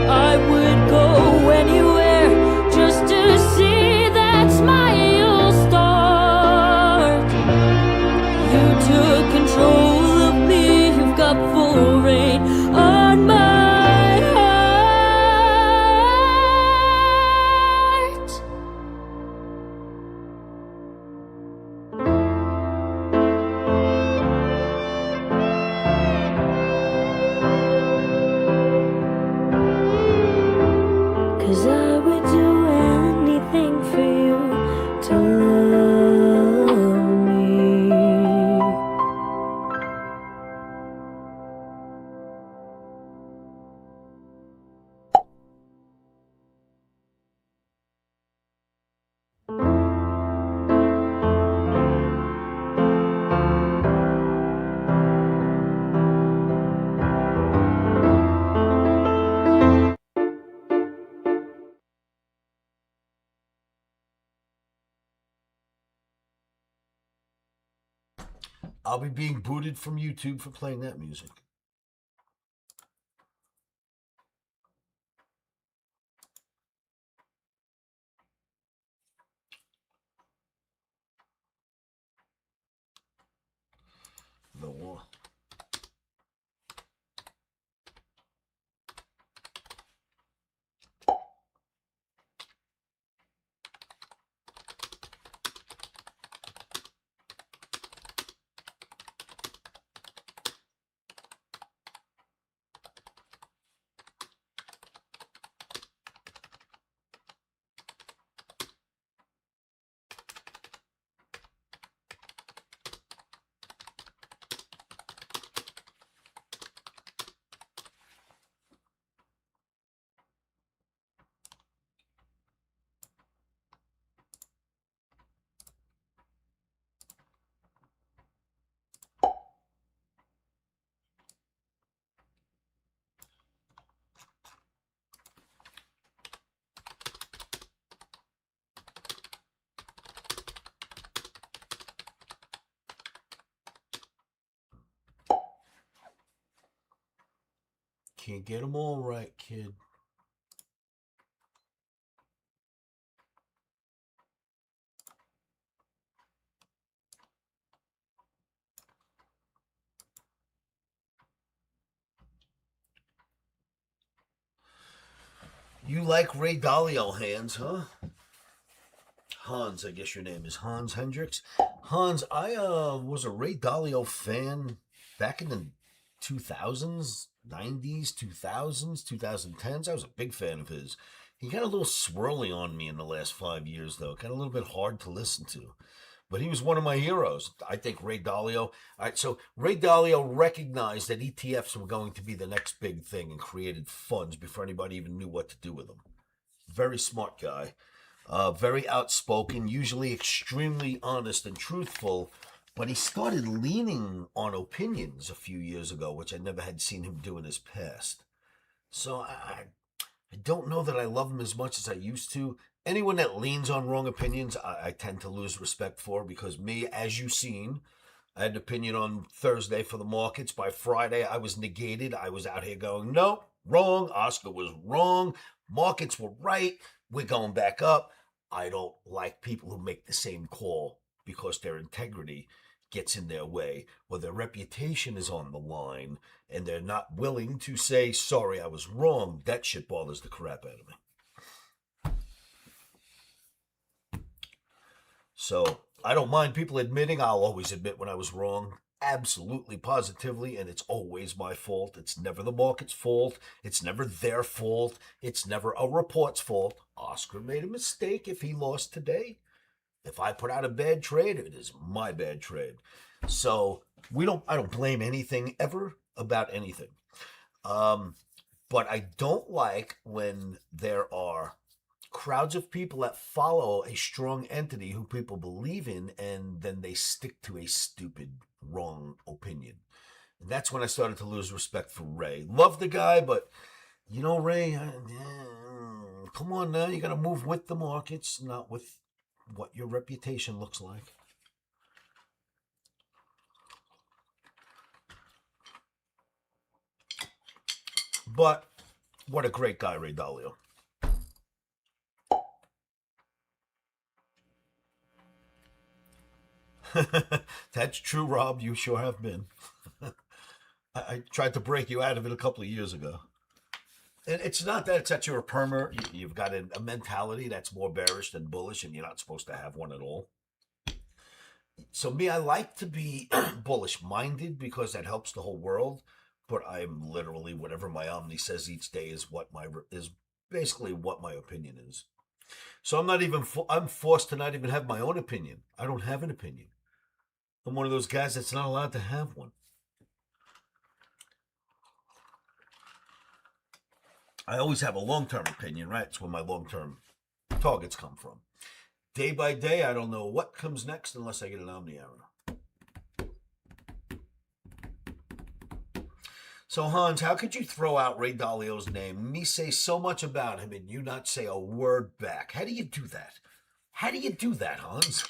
I would go anywhere just to see that smile start. You took control of me, you've got full reign on my heart. Cause I would do anything for you to love me. I'll be being booted from YouTube for playing that music. The war. can't get them all right, kid. You like Ray Dalio hands, huh? Hans, I guess your name is Hans Hendricks. Hans, I was a Ray Dalio fan back in the 2000s, 90s, 2000s, 2010s. I was a big fan of his. He got a little swirly on me in the last 5 years, though. Got a little bit hard to listen to. But he was one of my heroes. I think Ray Dalio. All right, so Ray Dalio recognized that ETFs were going to be the next big thing and created funds before anybody even knew what to do with them. Very smart guy. Very outspoken, usually extremely honest and truthful, but he started leaning on opinions a few years ago, which I never had seen him do in his past. So I don't know that I love him as much as I used to. Anyone that leans on wrong opinions, I tend to lose respect for, because me, as you've seen, I had an opinion on Thursday for the markets. By Friday, I was negated. I was out here going, no, wrong. Oscar was wrong. Markets were right. We're going back up. I don't like people who make the same call because their integrity gets in their way or their reputation is on the line and they're not willing to say, sorry, I was wrong. That shit bothers the crap out of me. So I don't mind people admitting. I'll always admit when I was wrong. Absolutely, positively, and it's always my fault. It's never the market's fault. It's never their fault. It's never a report's fault. Oscar made a mistake if he lost today. If I put out a bad trade, it is my bad trade. So I don't blame anything ever about anything. But I don't like when there are crowds of people that follow a strong entity who people believe in, and then they stick to a stupid, wrong opinion. And that's when I started to lose respect for Ray. Love the guy, but Ray, come on now. You got to move with the markets, not with what your reputation looks like. But what a great guy, Ray Dalio. That's true, Rob. You sure have been. I tried to break you out of it a couple of years ago. And it's not that you're a permer. You've got a mentality that's more bearish than bullish, and you're not supposed to have one at all. So me, I like to be bullish-minded because that helps the whole world. But I'm literally, whatever my Omni says each day is basically what my opinion is. So I'm forced to not even have my own opinion. I don't have an opinion. I'm one of those guys that's not allowed to have one. I always have a long-term opinion, right? It's where my long-term targets come from. Day by day, I don't know what comes next unless I get an Omni arrow. So, Hans, how could you throw out Ray Dalio's name, me say so much about him, and you not say a word back? How do you do that? How do you do that, Hans?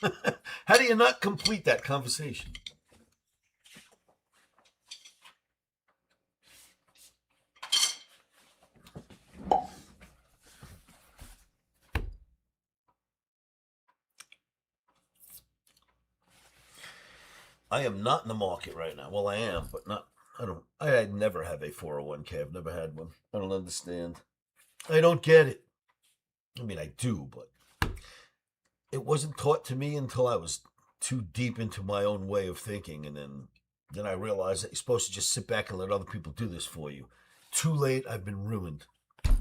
How do you not complete that conversation? I am not in the market right now. Well, I am, but not. I never have a 401k. I've never had one. I don't understand. I don't get it. I mean, I do, but it wasn't taught to me until I was too deep into my own way of thinking, and then I realized that you're supposed to just sit back and let other people do this for you. Too late. I've been ruined. I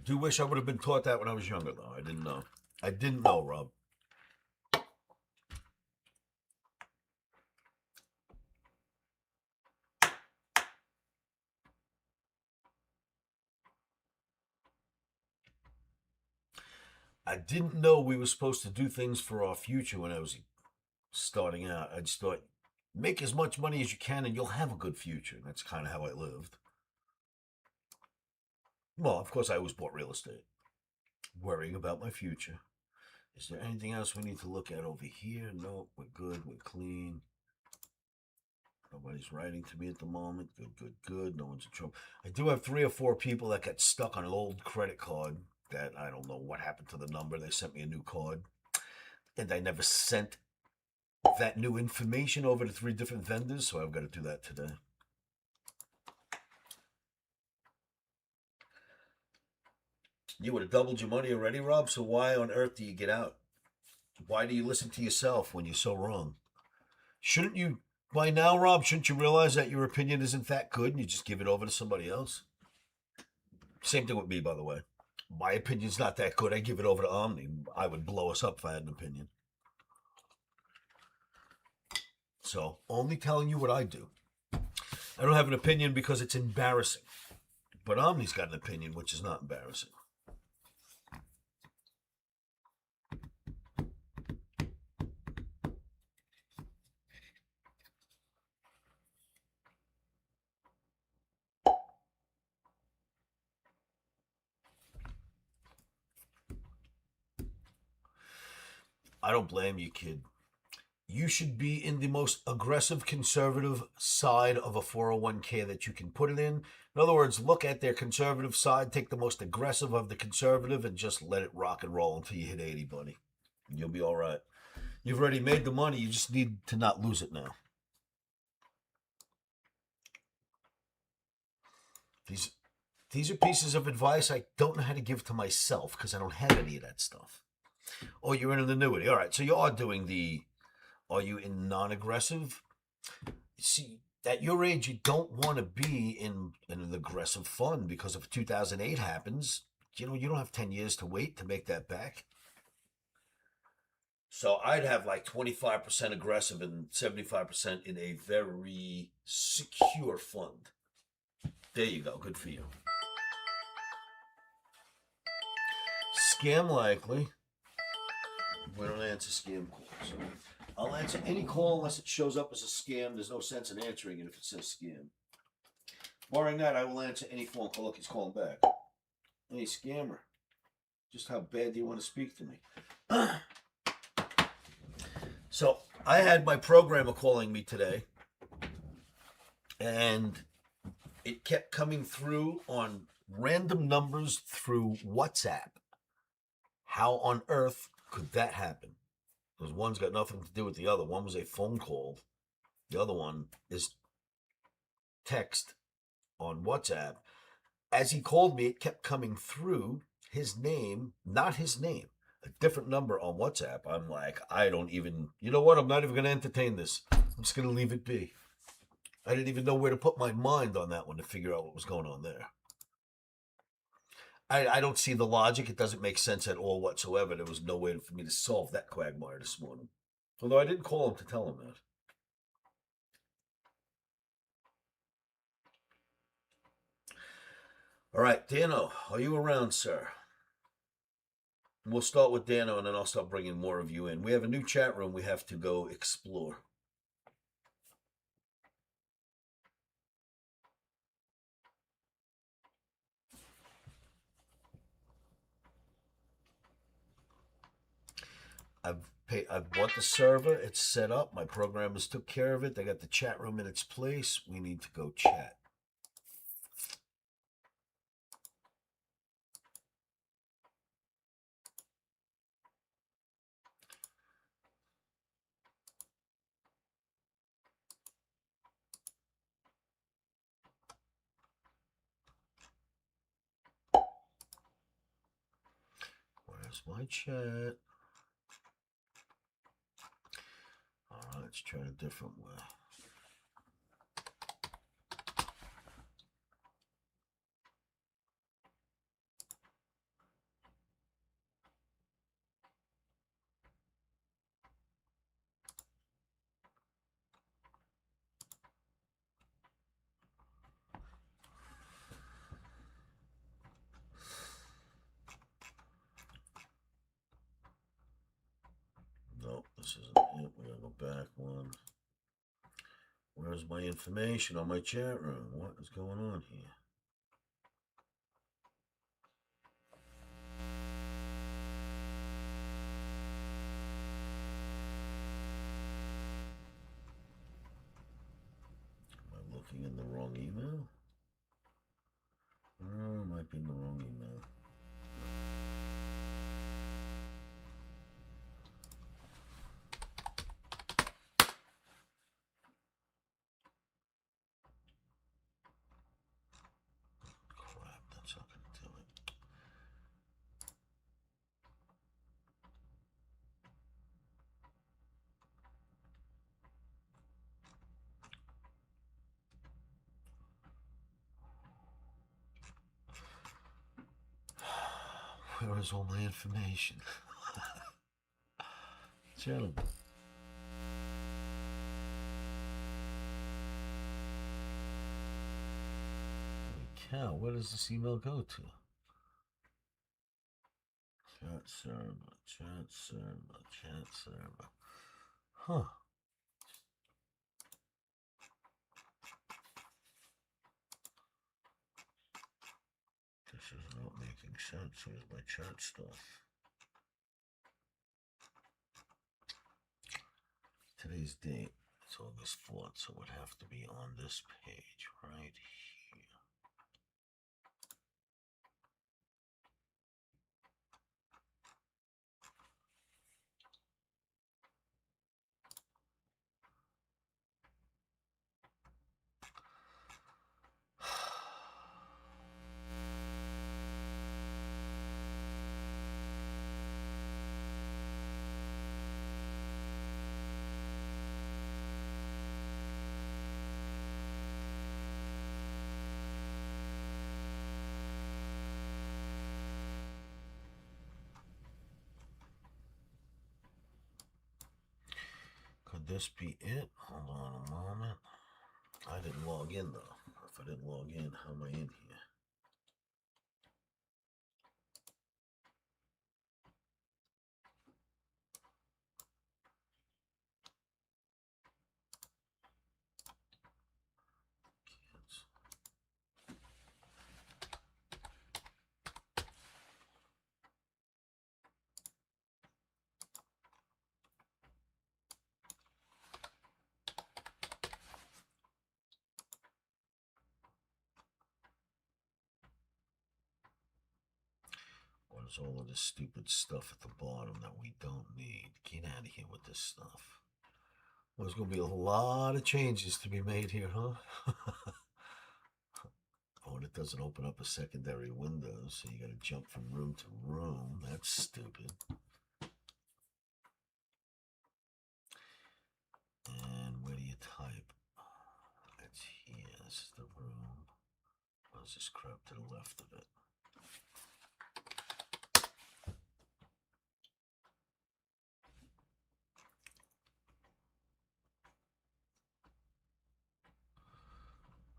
do wish I would have been taught that when I was younger, though. I didn't know. I didn't know, Rob. I didn't know we were supposed to do things for our future when I was starting out. I just thought, make as much money as you can and you'll have a good future. And that's kind of how I lived. Well, of course, I always bought real estate, worrying about my future. Is there anything else we need to look at over here? No, we're good. We're clean. Nobody's writing to me at the moment. Good, good, good. No one's in trouble. I do have 3 or 4 people that got stuck on an old credit card that I don't know what happened to the number. They sent me a new card, and I never sent that new information over to 3 different vendors, so I've got to do that today. You would have doubled your money already, Rob, so why on earth do you get out? Why do you listen to yourself when you're so wrong? Shouldn't you, by now, Rob, shouldn't you realize that your opinion isn't that good and you just give it over to somebody else? Same thing with me, by the way. My opinion's not that good. I give it over to Omni. I would blow us up if I had an opinion. So, only telling you what I do. I don't have an opinion because it's embarrassing. But Omni's got an opinion, which is not embarrassing. I don't blame you, kid. You should be in the most aggressive conservative side of a 401k that you can put it in. In other words, look at their conservative side, take the most aggressive of the conservative, and just let it rock and roll until you hit 80, buddy. And you'll be all right. You've already made the money. You just need to not lose it now. These are pieces of advice I don't know how to give to myself because I don't have any of that stuff. Oh, you're in an annuity. All right, so you are doing are you in non-aggressive? See, at your age, you don't want to be in an aggressive fund because if 2008 happens, you don't have 10 years to wait to make that back. So I'd have like 25% aggressive and 75% in a very secure fund. There you go. Good for you. Scam likely. We don't answer scam calls. I'll answer any call unless it shows up as a scam. There's no sense in answering it if it says scam. Barring that, I will answer any phone call. Look, he's calling back. Hey, scammer. Just how bad do you want to speak to me? So, I had my programmer calling me today, and it kept coming through on random numbers through WhatsApp. How on earth could that happen? Because one's got nothing to do with the other. One was a phone call. The other one is text on WhatsApp. As he called me, it kept coming through his name, not his name, a different number on WhatsApp. I'm like, I don't even, you know what? I'm not even going to entertain this. I'm just going to leave it be. I didn't even know where to put my mind on that one to figure out what was going on there. I don't see the logic. It doesn't make sense at all whatsoever. There was no way for me to solve that quagmire this morning. Although I didn't call him to tell him that. All right, Dano, are you around, sir? We'll start with Dano, and then I'll start bringing more of you in. We have a new chat room we have to go explore. I've bought the server. It's set up. My programmers took care of it. They got the chat room in its place. We need to go chat. Where's my chat? All right, let's try a different way. Nope, this isn't it. We're going to go back one. Where's my information on my chat room? What is going on here? looking in the wrong email. Oh, might be in the wrong email. Crap, that's not going to do it. Where is all my information? Gentlemen. Holy cow, where does this email go to? Chat server, chat server, chat server. Huh. This is not making sense. Here's my chat stuff. Today's date, it's August 4th, so it would have to be on this page right here. Could this be it? Hold on a moment. I didn't log in though. If I didn't log in, how am I in here? What is all of this stupid stuff at the bottom that we don't need? Get out of here with this stuff. Well, there's going to be a lot of changes to be made here, huh? Oh, and it doesn't open up a secondary window, so you got to jump from room to room. That's stupid. And where do you type? It's here. This is the room. What's this crap to the left of it?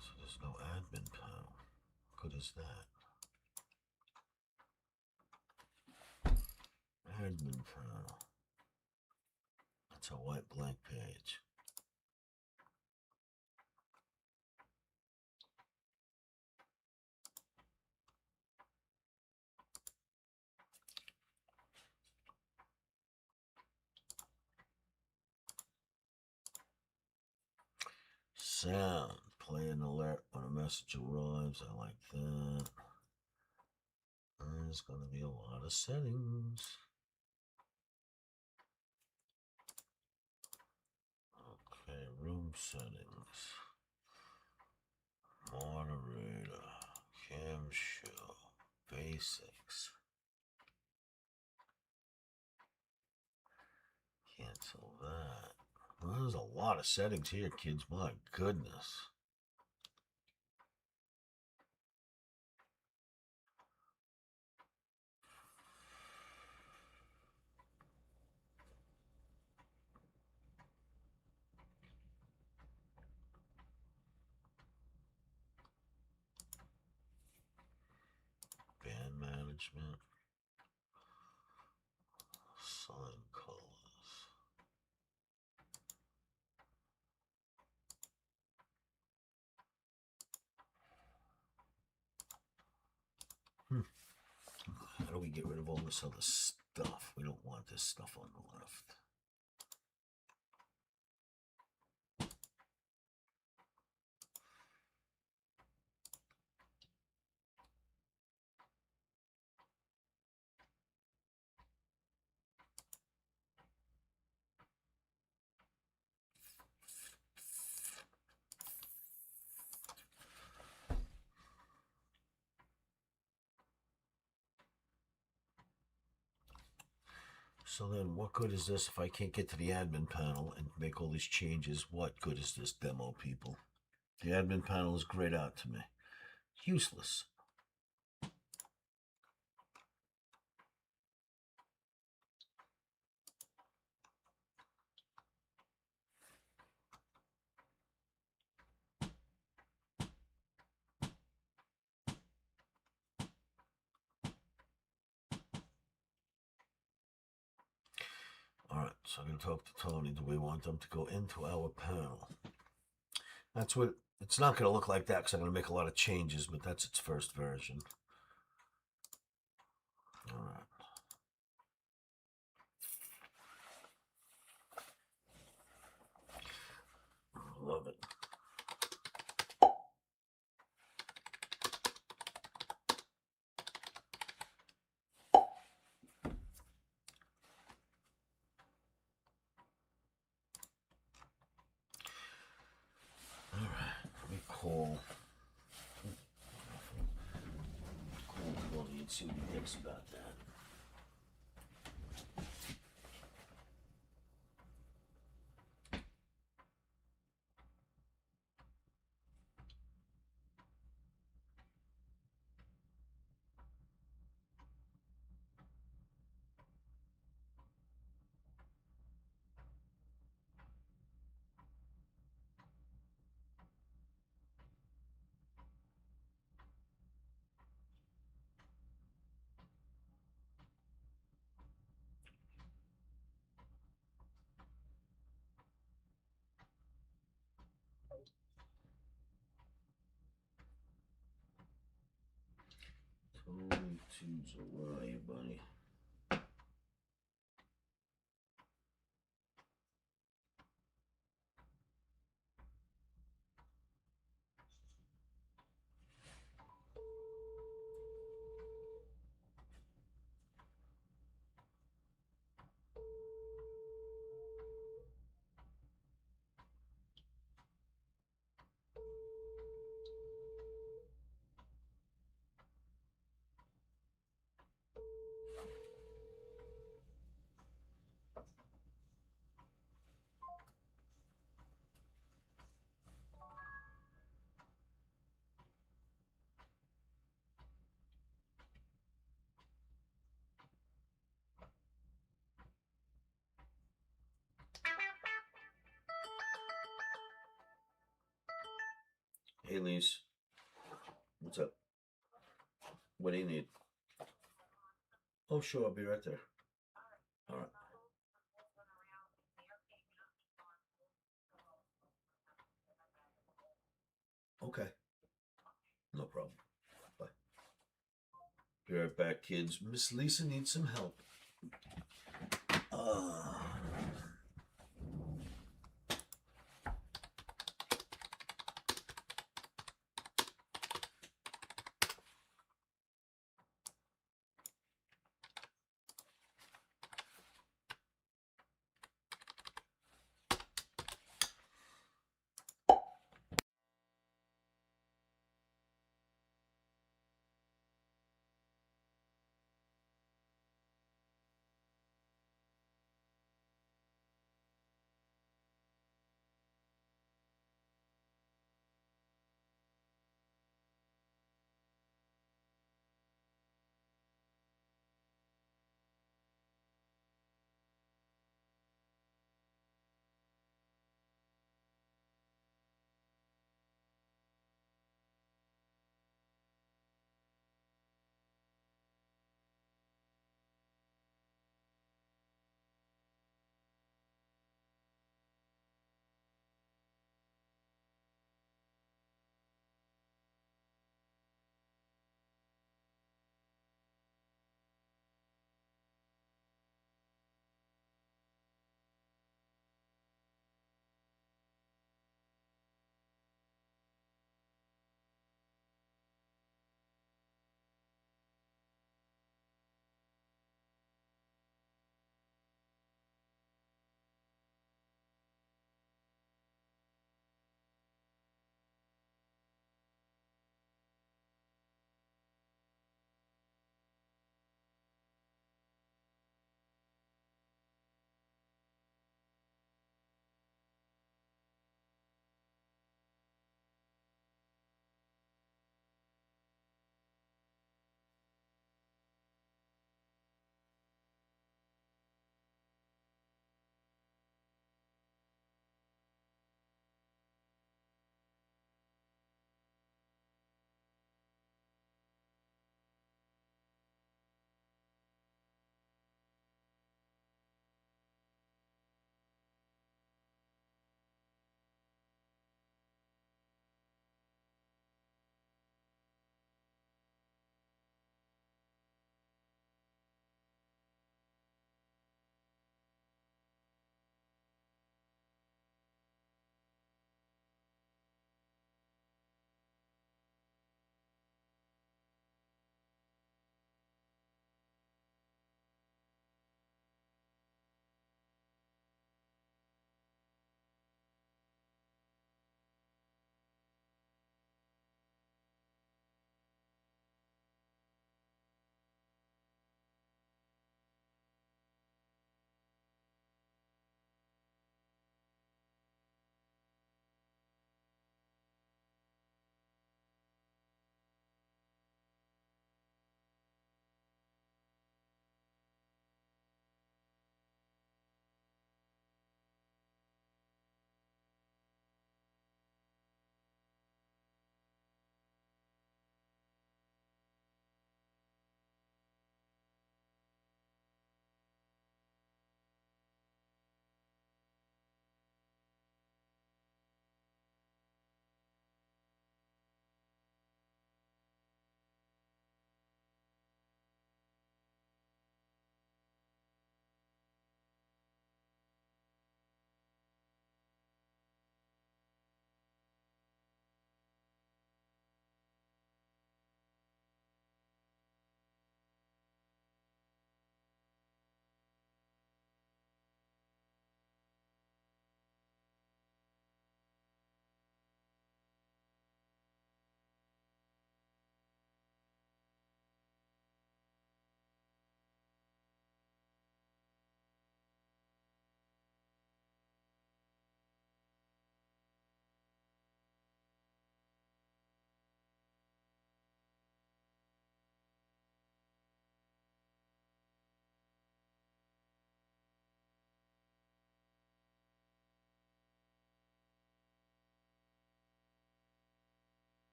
So there's no admin panel. Good as that. Admin panel. That's a white blank page. Sound. Play an alert when a message arrives. I like that. There's going to be a lot of settings. Okay, room settings. Moderator. Cam show. Basics. Cancel that. Well, there's a lot of settings here, kids. My goodness. Band management. Sign colors. How do we get rid of all this other stuff? We don't want this stuff on the left. So then, what good is this if I can't get to the admin panel and make all these changes? What good is this demo, people? The admin panel is grayed out to me. Useless. All right, so I'm going to talk to Tony. Do we want them to go into our panel? That's what, it's not going to look like that because I'm going to make a lot of changes, but that's its first version. All right. Love it. All right, let me call Cody and see what he thinks about that. Tony Tuesday, where are you, buddy? Hey, Lise. What's up? What do you need? Oh, sure, I'll be right there. All right. Okay. No problem. Bye. Be right back, kids. Miss Lisa needs some help.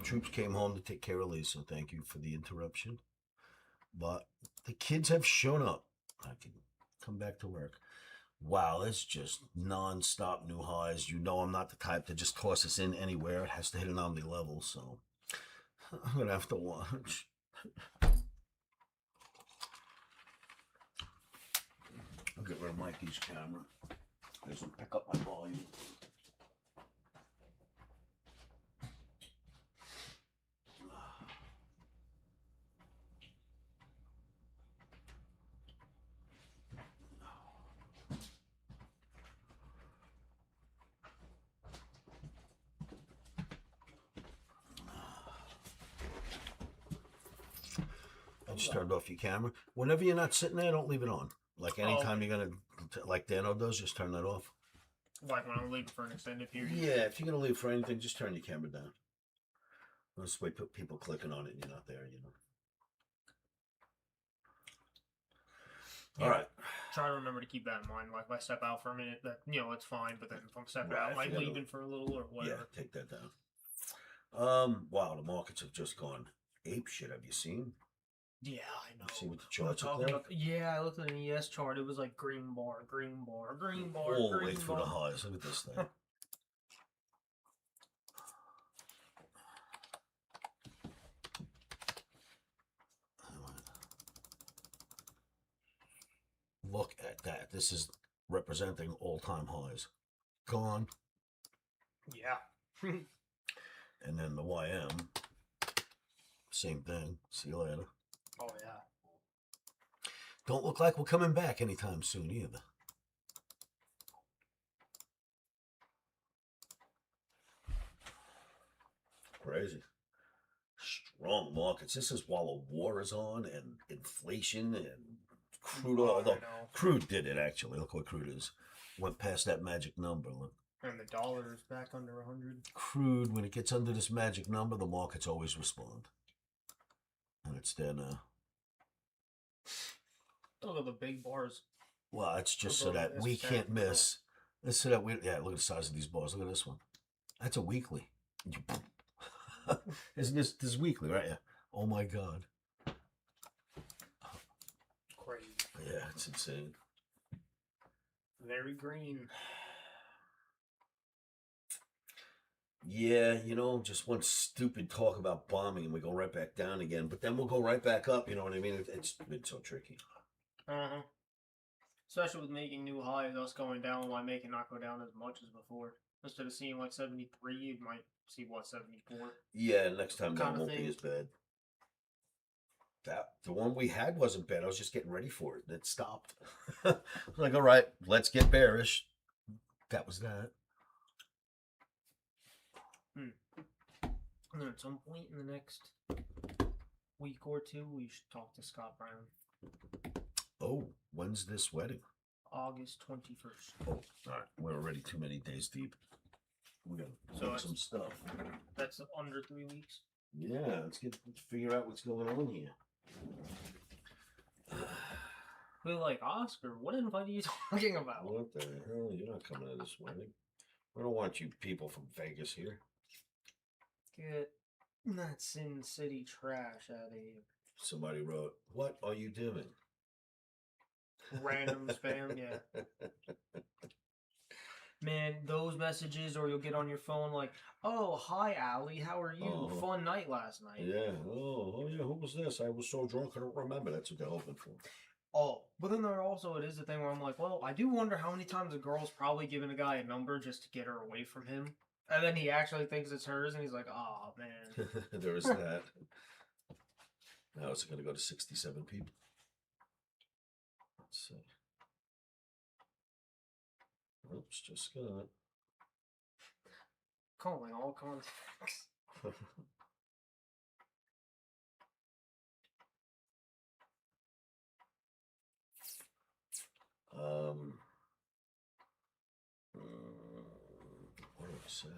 Troops came home to take care of Lisa. Thank you for the interruption. But the kids have shown up. I can come back to work. Wow, it's just non-stop new highs. You know I'm not the type to just toss this in anywhere. It has to hit an omni level, so I'm gonna have to watch. I'll get rid of Mikey's camera. This will pick up my volume. I just turned off your camera. Whenever you're not sitting there, don't leave it on. Like anytime you're gonna, like Dano does, just turn that off. Like when I'm leaving for an extended period. Yeah, if you're gonna leave for anything, just turn your camera down. This way, put people clicking on it, and you're not there. Yeah. All right. Try to remember to keep that in mind. Like if I step out for a minute, that it's fine. But then if I'm stepping Right, out, if like you gotta- leaving for a little or whatever. Yeah, take that down. Wow, the markets have just gone ape shit. Have you seen? Yeah, I know. See what the We're charts look talking like? about, yeah, I looked at an ES chart. It was like green bar, green bar, green bar, All the green way through bar. the highs. Look at this thing. Look at that. This is representing all-time highs. Gone. Yeah. And then the YM. Same thing. See you later. Oh yeah. Don't look like we're coming back anytime soon either. Crazy. Strong markets. This is while a war is on and inflation and crude oil. I Although know. crude did it actually. Look what crude is. Went past that magic number. Look. And the dollar is back under 100. Crude, when it gets under this magic number, the markets always respond. And it's there now. Look at the big bars. Well, it's just so Above that this we tab can't control. miss. It's so that we, yeah, look at the size of these bars. Look at this one. That's a weekly. Isn't this is weekly, right? Yeah. Oh my God. Crazy. Yeah, it's insane. Very green. Yeah, just one stupid talk about bombing and we go right back down again, but then we'll go right back up. You know what I mean? It's been so tricky. Uh-huh. Especially with making new highs, us going down might make it not go down as much as before. Instead of seeing like 73, you might see 74. Yeah, next time that Kinda won't thing. be as bad. The one we had wasn't bad. I was just getting ready for it, and it stopped. Like, all right, let's get bearish. That was that. And then at some point in the next week or two, we should talk to Scott Brown. Oh, when's this wedding? August 21st. Oh, all right. We're already too many days deep. We gotta So do some stuff. That's under 3 weeks. Yeah, let's figure out what's going on here. We're like, Oscar, what invite are you talking about? What the hell? You're not coming to this wedding. We don't want you people from Vegas here. Get that Sin City trash out of here. Somebody wrote, "What are you doing?" Random spam, yeah. Man, those messages, or you'll get on your phone like, "Oh, hi, Allie, how are you? Oh. Fun night last night." Yeah. Oh, yeah. Who was this? I was so drunk I don't remember. That's what they're hoping for. Oh, but then there also it is the thing where I'm like, well, I do wonder how many times a girl's probably given a guy a number just to get her away from him, and then he actually thinks it's hers, and he's like, "Oh man." There is that. Now it's going to go to 67 people. Let's see. Oops, just got. Calling all contacts. What do I say?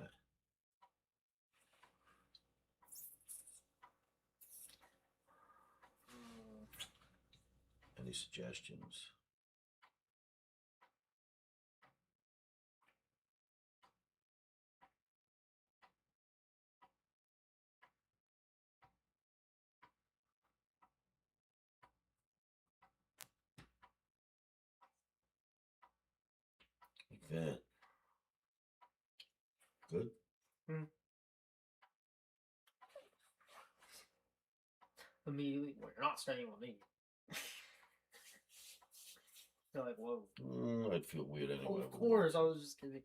Any suggestions? Okay. Good. Immediately, well, you're not staying with me. They're like, whoa. I'd feel weird anyway. Of course, I was just kidding.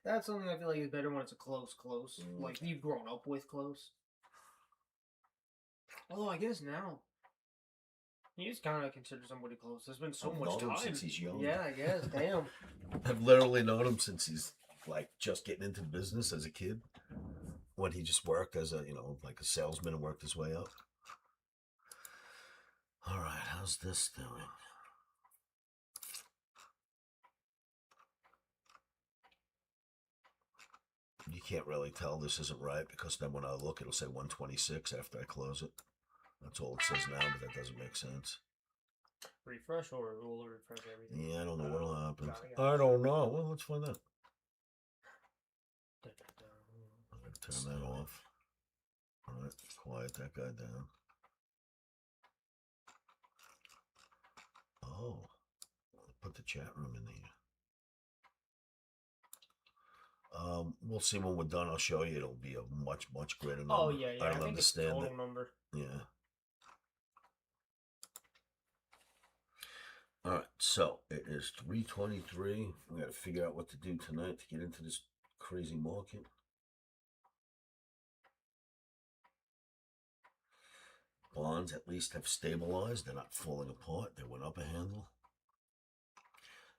That's something I feel like is better when it's a close. Like you've grown up with close. Although I guess now, you just kind of consider somebody close. There's been so I've much known him time since he's young. Yeah, I guess. Damn. I've literally known him since he's like just getting into business as a kid. When he just worked as a, like a salesman and worked his way up. All right, how's this doing? You can't really tell this isn't right because then when I look, it'll say 126 after I close it. That's all it says now, but that doesn't make sense. Refresh or will it refresh everything? Yeah, I don't know what'll happen. Got it. I don't know. Well, let's find out. I'm going to turn that off. All right, quiet that guy down. Oh, put the chat room in here. We'll see when we're done. I'll show you. It'll be a much, much greater number. Oh yeah, I don't think understand it's the total it. number. Yeah. All right, so it is 3:23. We got to figure out what to do tonight to get into this crazy market. Bonds at least have stabilized. They're not falling apart. They went up a handle.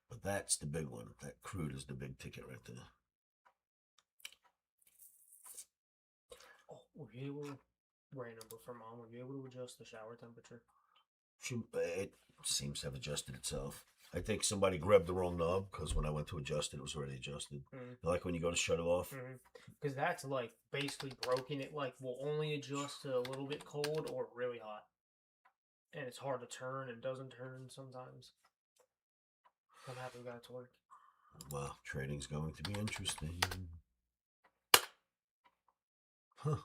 But that's the big one. That crude is the big ticket right there. Oh, were you able to, random for mom, were you able to adjust the shower temperature? It seems to have adjusted itself. I think somebody grabbed the wrong knob because when I went to adjust it, it was already adjusted. Like when you go to shut it off. Because that's like basically broken. It like will only adjust to a little bit cold or really hot. And it's hard to turn and doesn't turn sometimes. I'm happy we got it to work. Well, trading's going to be interesting. Huh.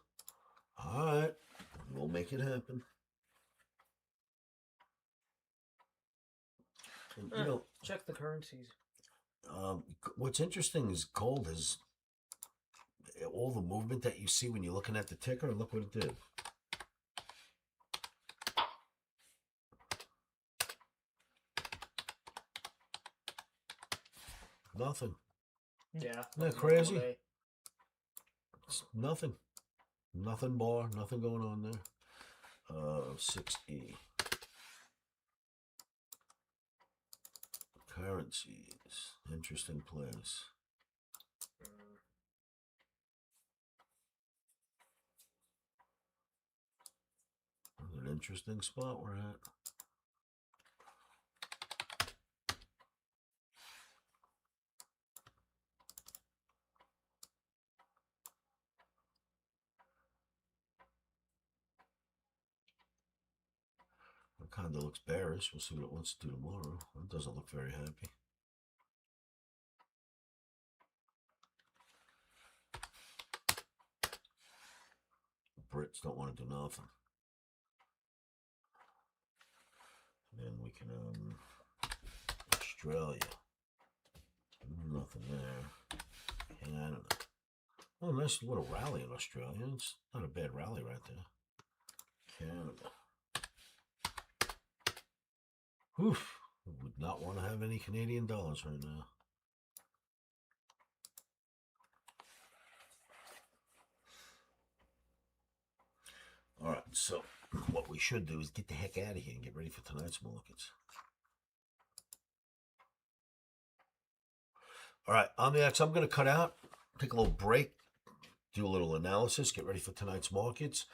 All right. We'll make it happen. And, check the currencies. What's interesting is gold is all the movement that you see when you're looking at the ticker. Look what it did. Nothing. Yeah. Isn't that crazy? It's nothing. Nothing bar. Nothing going on there. 6E. Currencies. Interesting place. An interesting spot we're at. It kind of looks bearish. We'll see what it wants to do tomorrow. It doesn't look very happy. The Brits don't want to do nothing. And then we can, Australia. Nothing there. Canada. Oh, nice little rally in Australia. It's not a bad rally right there. Canada. Oof. Would not want to have any Canadian dollars right now. All right, so what we should do is get the heck out of here and get ready for tonight's markets. All right, I'm going to cut out, take a little break, do a little analysis, get ready for tonight's markets.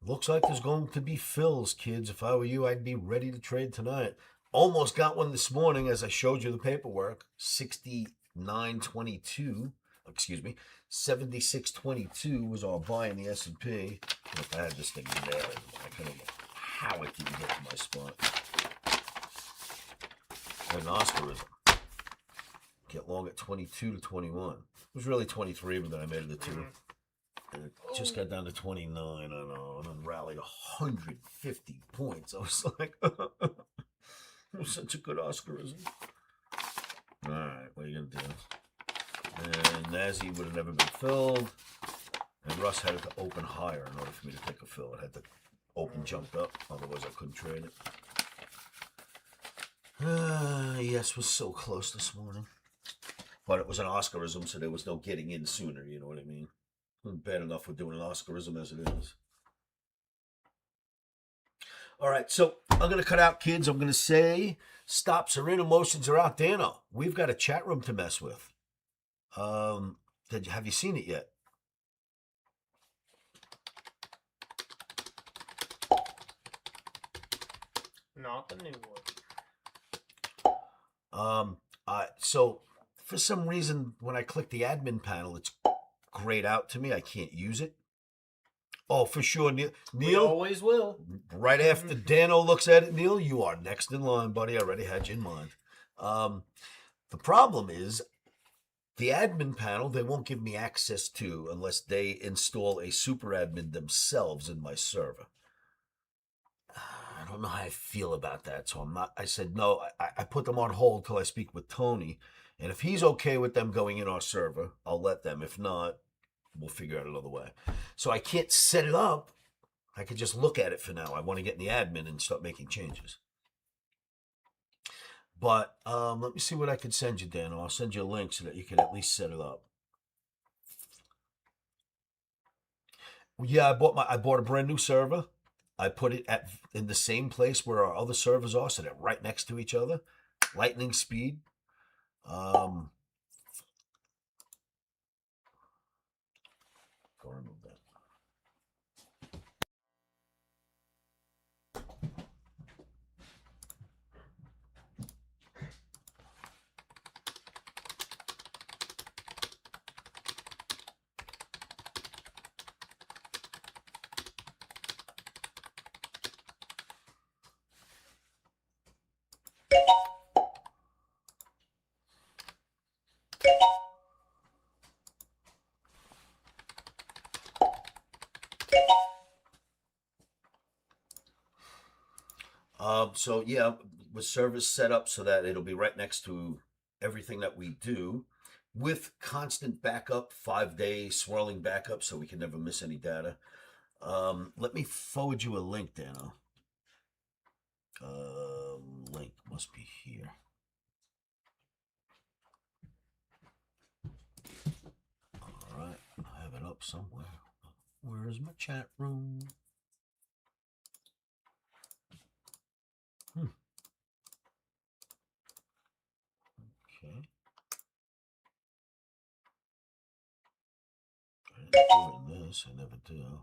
Looks like there's going to be fills, kids. If I were you, I'd be ready to trade tonight. Almost got one this morning as I showed you the paperwork. 69.22. Excuse me. 76.22 was our buy in the S&P. If I had this thing there, I don't know how it didn't get to my spot. And Oscarism. Get long at 22 to 21. It was really 23, but then I made it a 2. And it just got down to 29, I know, and then rallied 150 points. I was like, it was such a good Oscarism. All right, what are you going to do? And Nazi would have never been filled. And Russ had it to open higher in order for me to take a fill. It had to open jumped up, otherwise I couldn't trade it. Yes, was so close this morning. But it was an Oscarism, so there was no getting in sooner, you know what I mean? Bad enough with doing an Oscarism as it is. All right, so I'm going to cut out, kids. I'm going to say stops are in, emotions are out. Dano, we've got a chat room to mess with. Have you seen it yet? Not the new one. So for some reason, when I click the admin panel, it's grayed out to me. I can't use it. Oh, for sure, Neil. We always will. Right after Dano looks at it, Neil, you are next in line, buddy. I already had you in mind. The problem is the admin panel, they won't give me access to unless they install a super admin themselves in my server. I don't know how I feel about that, so I said no. I put them on hold till I speak with Tony, and if he's okay with them going in our server, I'll let them. If not, we'll figure out another way. So I can't set it up. I could just look at it for now. I want to get in the admin and start making changes. But let me see what I can send you, Dan. I'll send you a link so that you can at least set it up. Yeah, I bought a brand new server. I put it in the same place where our other servers are, so they're right next to each other. Lightning speed. Go remove that. So yeah, with servers set up so that it'll be right next to everything that we do, with constant backup, 5-day swirling backup, so we can never miss any data. Let me forward you a link, Dano. Link must be here. All right, I have it up somewhere. Where's my chat room? Okay. I didn't do this. I never do.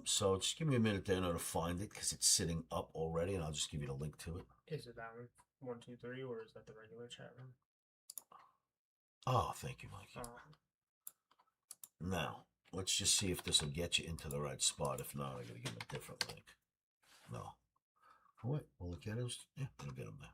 So just give me a minute, Dano, to find it because it's sitting up already, and I'll just give you the link to it. Is it that one? 1, 2, 3, or is that the regular chat room? Oh, thank you, Mikey. Now, let's just see if this will get you into the right spot. If not, I'm going to give him a different link. No. Oh, wait, will it get us? Yeah, it'll get him there.